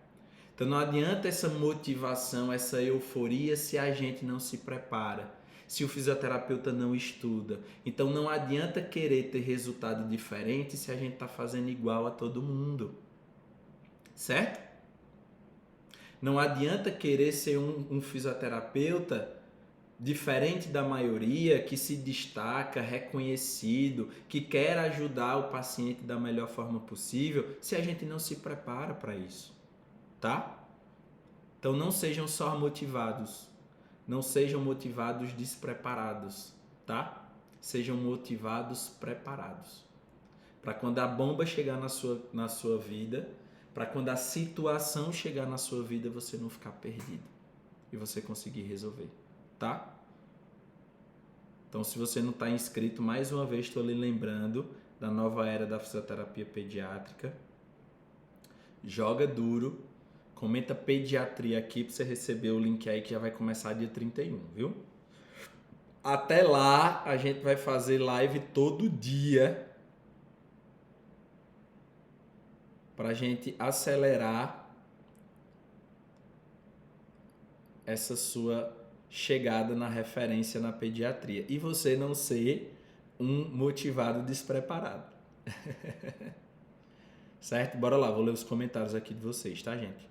Então não adianta essa motivação, essa euforia se a gente não se prepara, se o fisioterapeuta não estuda. Então não adianta querer ter resultado diferente se a gente está fazendo igual a todo mundo, certo? Não adianta querer ser um fisioterapeuta diferente da maioria, que se destaca, reconhecido, que quer ajudar o paciente da melhor forma possível, se a gente não se prepara para isso, tá? Então não sejam só motivados, não sejam motivados despreparados, tá? Sejam motivados preparados. Para quando a bomba chegar na sua vida, para quando a situação chegar na sua vida, você não ficar perdido e você conseguir resolver, tá? Então, se você não está inscrito, mais uma vez estou lhe lembrando da nova era da fisioterapia pediátrica. Joga duro, comenta pediatria aqui para você receber o link aí que já vai começar dia 31, viu? Até lá, a gente vai fazer live todo dia para a gente acelerar essa sua chegada na referência na pediatria e você não ser um motivado despreparado. Certo? Bora lá, vou ler os comentários aqui de vocês, tá, gente?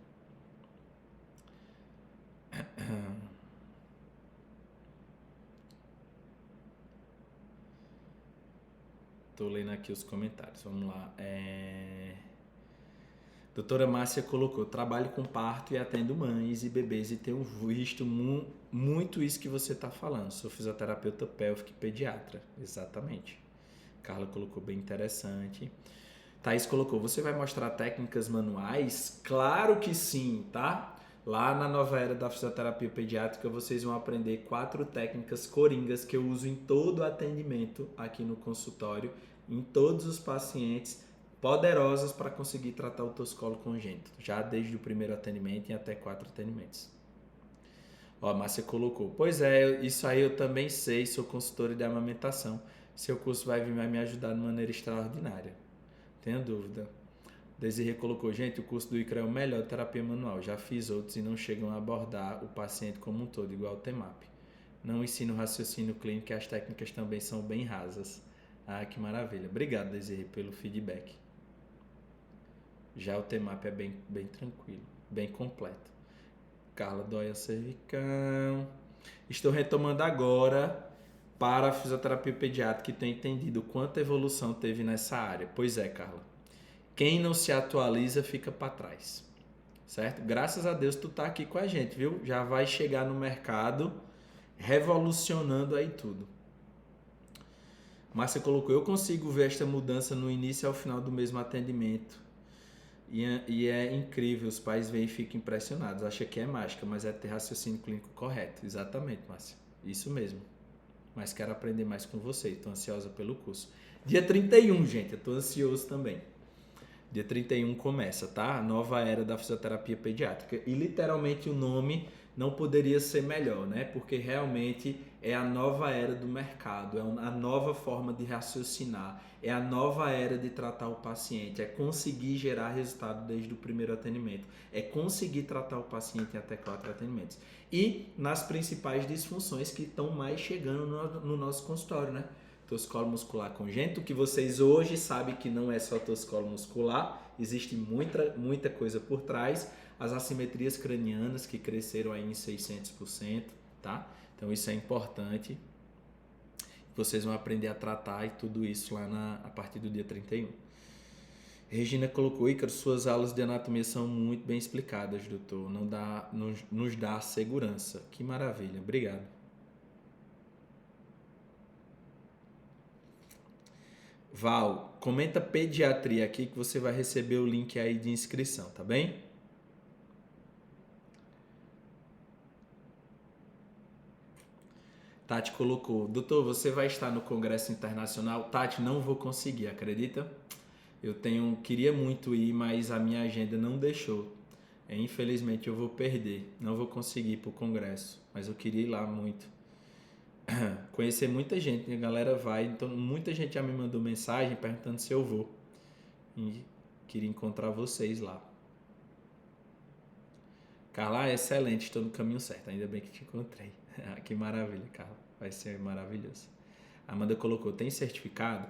Tô lendo aqui os comentários, vamos lá. Doutora Márcia colocou: trabalho com parto e atendo mães e bebês e tenho visto muito isso que você está falando. Sou fisioterapeuta pélvica e pediatra. Exatamente. Carla colocou: bem interessante. Thaís colocou: você vai mostrar técnicas manuais? Claro que sim, tá? Lá na nova era da fisioterapia pediátrica vocês vão aprender 4 técnicas coringas que eu uso em todo o atendimento aqui no consultório, em todos os pacientes, poderosas para conseguir tratar o torcicolo congênito, já desde o primeiro atendimento e até 4 atendimentos. Ó, a Márcia colocou. Pois é, isso aí eu também sei, sou consultora de amamentação. Seu curso vai me ajudar de maneira extraordinária. Tenha dúvida. Desirê colocou, gente, o curso do ICRA é o melhor de terapia manual. Já fiz outros e não chegam a abordar o paciente como um todo, igual o TEMAP. Não ensino raciocínio clínico e as técnicas também são bem rasas. Ah, que maravilha. Obrigado, Desirê, pelo feedback. Já o TEMAP é bem tranquilo, bem completo. Carla, dói a cervical. Estou retomando agora para a fisioterapia pediátrica e tenho entendido quanta evolução teve nessa área. Pois é, Carla. Quem não se atualiza fica para trás, certo? Graças a Deus tu tá aqui com a gente, viu? Já vai chegar no mercado revolucionando aí tudo. Márcia colocou, eu consigo ver esta mudança no início e ao final do mesmo atendimento. E é incrível, os pais veem e ficam impressionados. Acha que é mágica, mas é ter raciocínio clínico correto. Exatamente, Márcia. Isso mesmo. Mas quero aprender mais com você. Estou ansiosa pelo curso. Dia 31, gente. Eu estou ansioso também. Dia 31 começa, tá? A nova era da fisioterapia pediátrica. E literalmente o nome não poderia ser melhor, né? Porque realmente é a nova era do mercado, é a nova forma de raciocinar, é a nova era de tratar o paciente, é conseguir gerar resultado desde o primeiro atendimento, é conseguir tratar o paciente em até 4 atendimentos. E nas principais disfunções que estão mais chegando no nosso consultório, né? Torcicolo muscular congênito, que vocês hoje sabem que não é só torcicolo muscular, existe muita coisa por trás, as assimetrias cranianas que cresceram aí em 600%, tá? Então isso é importante. Vocês vão aprender a tratar e tudo isso lá a partir do dia 31. Regina colocou, Ícaro, suas aulas de anatomia são muito bem explicadas, doutor. Nos dá segurança. Que maravilha, obrigado. Val, comenta pediatria aqui que você vai receber o link aí de inscrição, tá bem? Tati colocou, doutor, você vai estar no Congresso Internacional? Tati, não vou conseguir, acredita? Queria muito ir, mas a minha agenda não deixou. Infelizmente eu vou perder, não vou conseguir ir para o Congresso, mas eu queria ir lá muito. Conhecer muita gente, a galera vai, então muita gente já me mandou mensagem perguntando se eu vou. E queria encontrar vocês lá. Carla, excelente, estou no caminho certo, ainda bem que te encontrei. Que maravilha, Carla, vai ser maravilhoso. Amanda colocou, tem certificado?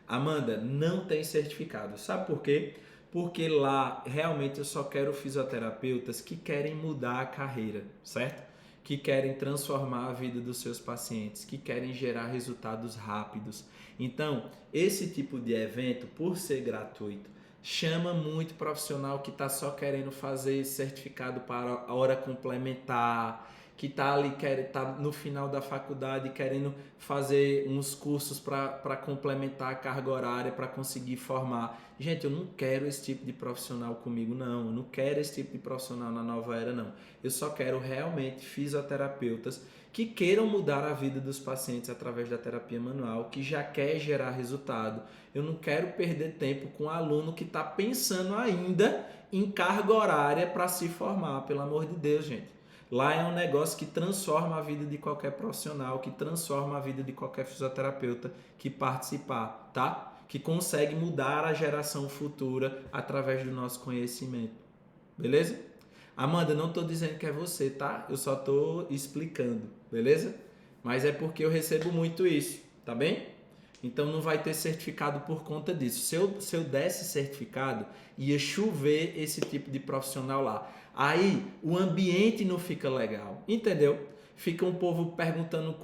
Amanda, não tem certificado, sabe por quê? Porque lá realmente eu só quero fisioterapeutas que querem mudar a carreira, certo? Que querem transformar a vida dos seus pacientes, que querem gerar resultados rápidos. Então, esse tipo de evento, por ser gratuito, chama muito profissional que está só querendo fazer certificado para a hora complementar, que está ali, tá no final da faculdade querendo fazer uns cursos para complementar a carga horária, para conseguir formar. Gente, eu não quero esse tipo de profissional comigo, não. Eu não quero esse tipo de profissional na nova era, não. Eu só quero realmente fisioterapeutas que queiram mudar a vida dos pacientes através da terapia manual, que já quer gerar resultado. Eu não quero perder tempo com um aluno que está pensando ainda em carga horária para se formar, pelo amor de Deus, gente. Lá é um negócio que transforma a vida de qualquer profissional, que transforma a vida de qualquer fisioterapeuta que participar, tá? Que consegue mudar a geração futura através do nosso conhecimento. Beleza? Amanda, não estou dizendo que é você, tá? Eu só estou explicando, beleza? Mas é porque eu recebo muito isso, tá bem? Então não vai ter certificado por conta disso. Se eu desse certificado, ia chover esse tipo de profissional lá. Aí o ambiente não fica legal, entendeu? Fica um povo perguntando,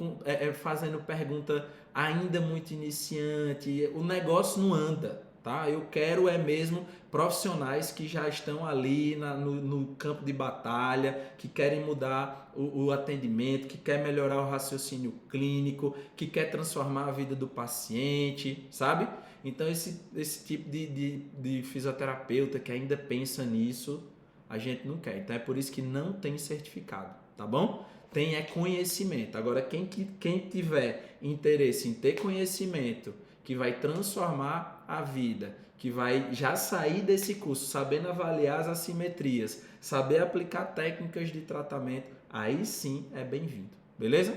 fazendo pergunta ainda muito iniciante, o negócio não anda, tá? Eu quero mesmo profissionais que já estão ali no campo de batalha, que querem mudar o atendimento, que quer melhorar o raciocínio clínico, que quer transformar a vida do paciente, sabe? Então esse tipo de fisioterapeuta que ainda pensa nisso, a gente não quer. Então é por isso que não tem certificado, tá bom? Tem conhecimento. Agora, quem tiver interesse em ter conhecimento que vai transformar a vida, que vai já sair desse curso sabendo avaliar as assimetrias, saber aplicar técnicas de tratamento, aí sim é bem-vindo. Beleza?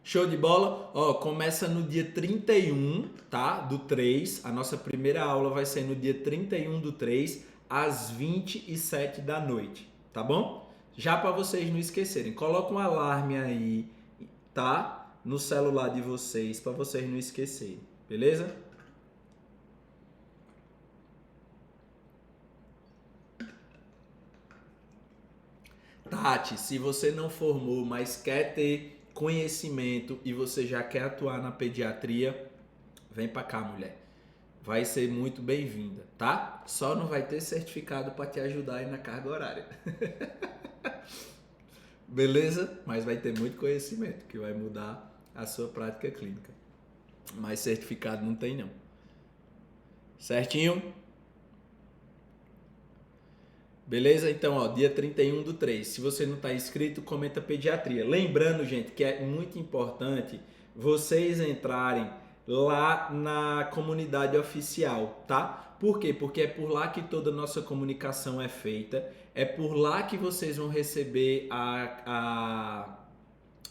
Show de bola? Ó, começa no dia 31, tá? Do 3. A nossa primeira aula vai ser no dia 31 do 3, às 27 da noite, tá bom? Já para vocês não esquecerem, coloca um alarme aí, tá? No celular de vocês, para vocês não esquecerem, beleza? Tati, se você não formou, mas quer ter conhecimento e você já quer atuar na pediatria, vem pra cá, mulher. Vai ser muito bem-vinda, tá? Só não vai ter certificado para te ajudar aí na carga horária. Beleza? Mas vai ter muito conhecimento que vai mudar a sua prática clínica. Mas certificado não tem não. Certinho? Beleza? Então, ó, dia 31 do 3. Se você não está inscrito, comenta pediatria. Lembrando, gente, que é muito importante vocês entrarem lá na comunidade oficial, tá? Por quê? Porque é por lá que toda a nossa comunicação é feita. É por lá que vocês vão receber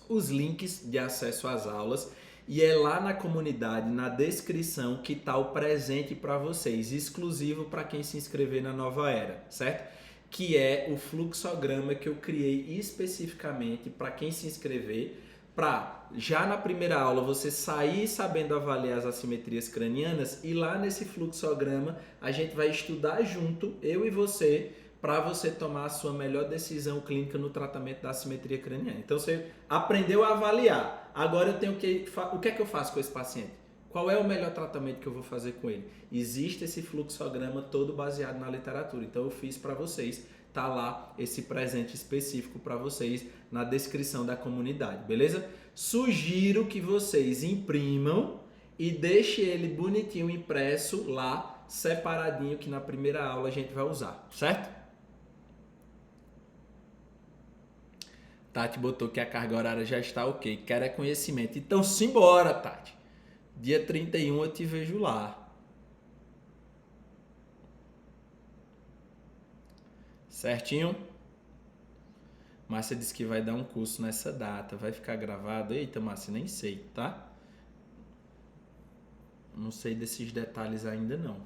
os links de acesso às aulas. E é lá na comunidade, na descrição, que está o presente para vocês, exclusivo para quem se inscrever na Nova Era, certo? Que é o fluxograma que eu criei especificamente para quem se inscrever, para já na primeira aula você sair sabendo avaliar as assimetrias cranianas, e lá nesse fluxograma a gente vai estudar junto, eu e você, para você tomar a sua melhor decisão clínica no tratamento da assimetria craniana. Então você aprendeu a avaliar, agora eu tenho que... O que é que eu faço com esse paciente? Qual é o melhor tratamento que eu vou fazer com ele? Existe esse fluxograma todo baseado na literatura. Então eu fiz para vocês, tá lá esse presente específico para vocês na descrição da comunidade, beleza? Sugiro que vocês imprimam e deixem ele bonitinho impresso lá, separadinho, que na primeira aula a gente vai usar, certo? Tati botou que a carga horária já está ok, quer é conhecimento. Então simbora, Tati. Dia 31 eu te vejo lá. Certinho? Márcia disse que vai dar um curso nessa data. Vai ficar gravado? Eita, Márcia, nem sei, tá? Não sei desses detalhes ainda não.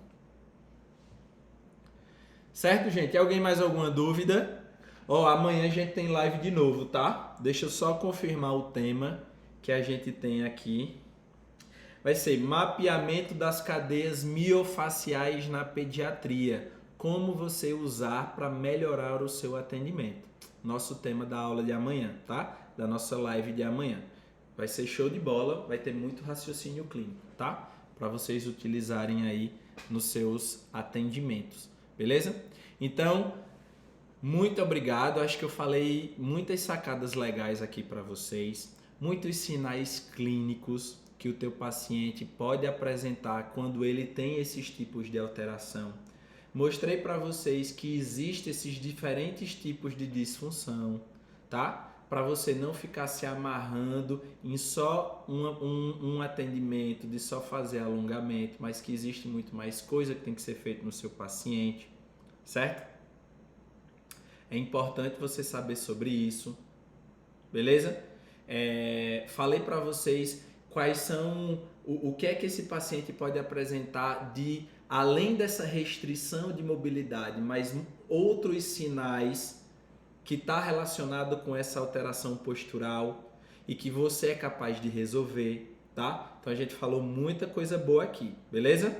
Certo, gente? Alguém mais alguma dúvida? Ó, amanhã a gente tem live de novo, tá? Deixa eu só confirmar o tema que a gente tem aqui. Vai ser mapeamento das cadeias miofaciais na pediatria. Como você usar para melhorar o seu atendimento. Nosso tema da aula de amanhã, tá? Da nossa live de amanhã. Vai ser show de bola, vai ter muito raciocínio clínico, tá? Para vocês utilizarem aí nos seus atendimentos, beleza? Então, muito obrigado. Acho que eu falei muitas sacadas legais aqui para vocês. Muitos sinais clínicos que o teu paciente pode apresentar quando ele tem esses tipos de alteração. Mostrei para vocês que existem esses diferentes tipos de disfunção, tá? Para você não ficar se amarrando em só um atendimento, de só fazer alongamento, mas que existe muito mais coisa que tem que ser feita no seu paciente, certo? É importante você saber sobre isso, beleza? Falei para vocês quais são, o que é que esse paciente pode apresentar de, além dessa restrição de mobilidade, mas outros sinais que está relacionado com essa alteração postural e que você é capaz de resolver, tá? Então a gente falou muita coisa boa aqui, beleza?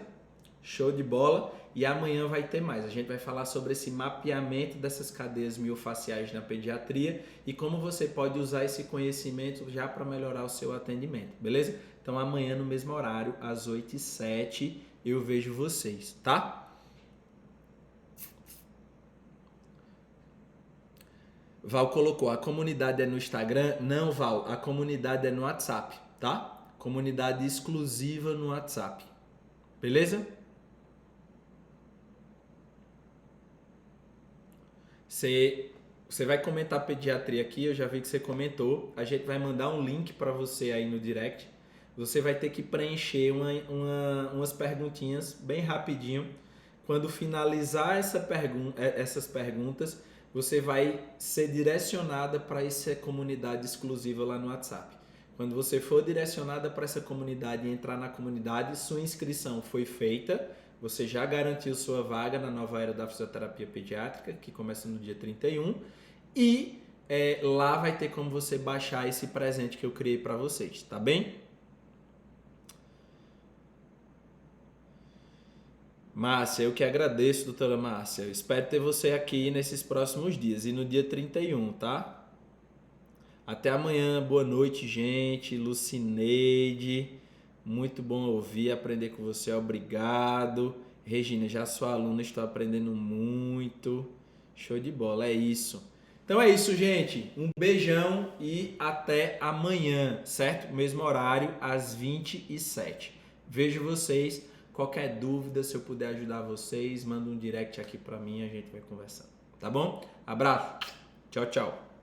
Show de bola. E amanhã vai ter mais. A gente vai falar sobre esse mapeamento dessas cadeias miofaciais na pediatria e como você pode usar esse conhecimento já para melhorar o seu atendimento, beleza? Então amanhã no mesmo horário, às 8h07, eu vejo vocês, tá? Val colocou, a comunidade é no Instagram? Não, Val, a comunidade é no WhatsApp, tá? Comunidade exclusiva no WhatsApp, beleza? Você vai comentar pediatria aqui, eu já vi que você comentou. A gente vai mandar um link para você aí no direct. Você vai ter que preencher umas perguntinhas bem rapidinho Quando finalizar essas perguntas, você vai ser direcionada para essa comunidade exclusiva lá no WhatsApp. Quando você for direcionada para essa comunidade e entrar na comunidade, sua inscrição foi feita, você já garantiu sua vaga na nova era da fisioterapia pediátrica, que começa no dia 31, e lá vai ter como você baixar esse presente que eu criei para vocês, tá bem? Márcia, eu que agradeço, doutora Márcia. Eu espero ter você aqui nesses próximos dias e no dia 31, tá? Até amanhã, boa noite, gente. Lucineide, muito bom ouvir, aprender com você, obrigado. Regina, já sou aluna, estou aprendendo muito. Show de bola, é isso. Então é isso, gente. Um beijão e até amanhã, certo? Mesmo horário, às 27. Vejo vocês. Qualquer dúvida, se eu puder ajudar vocês, manda um direct aqui pra mim, a gente vai conversando. Tá bom? Abraço. Tchau, tchau.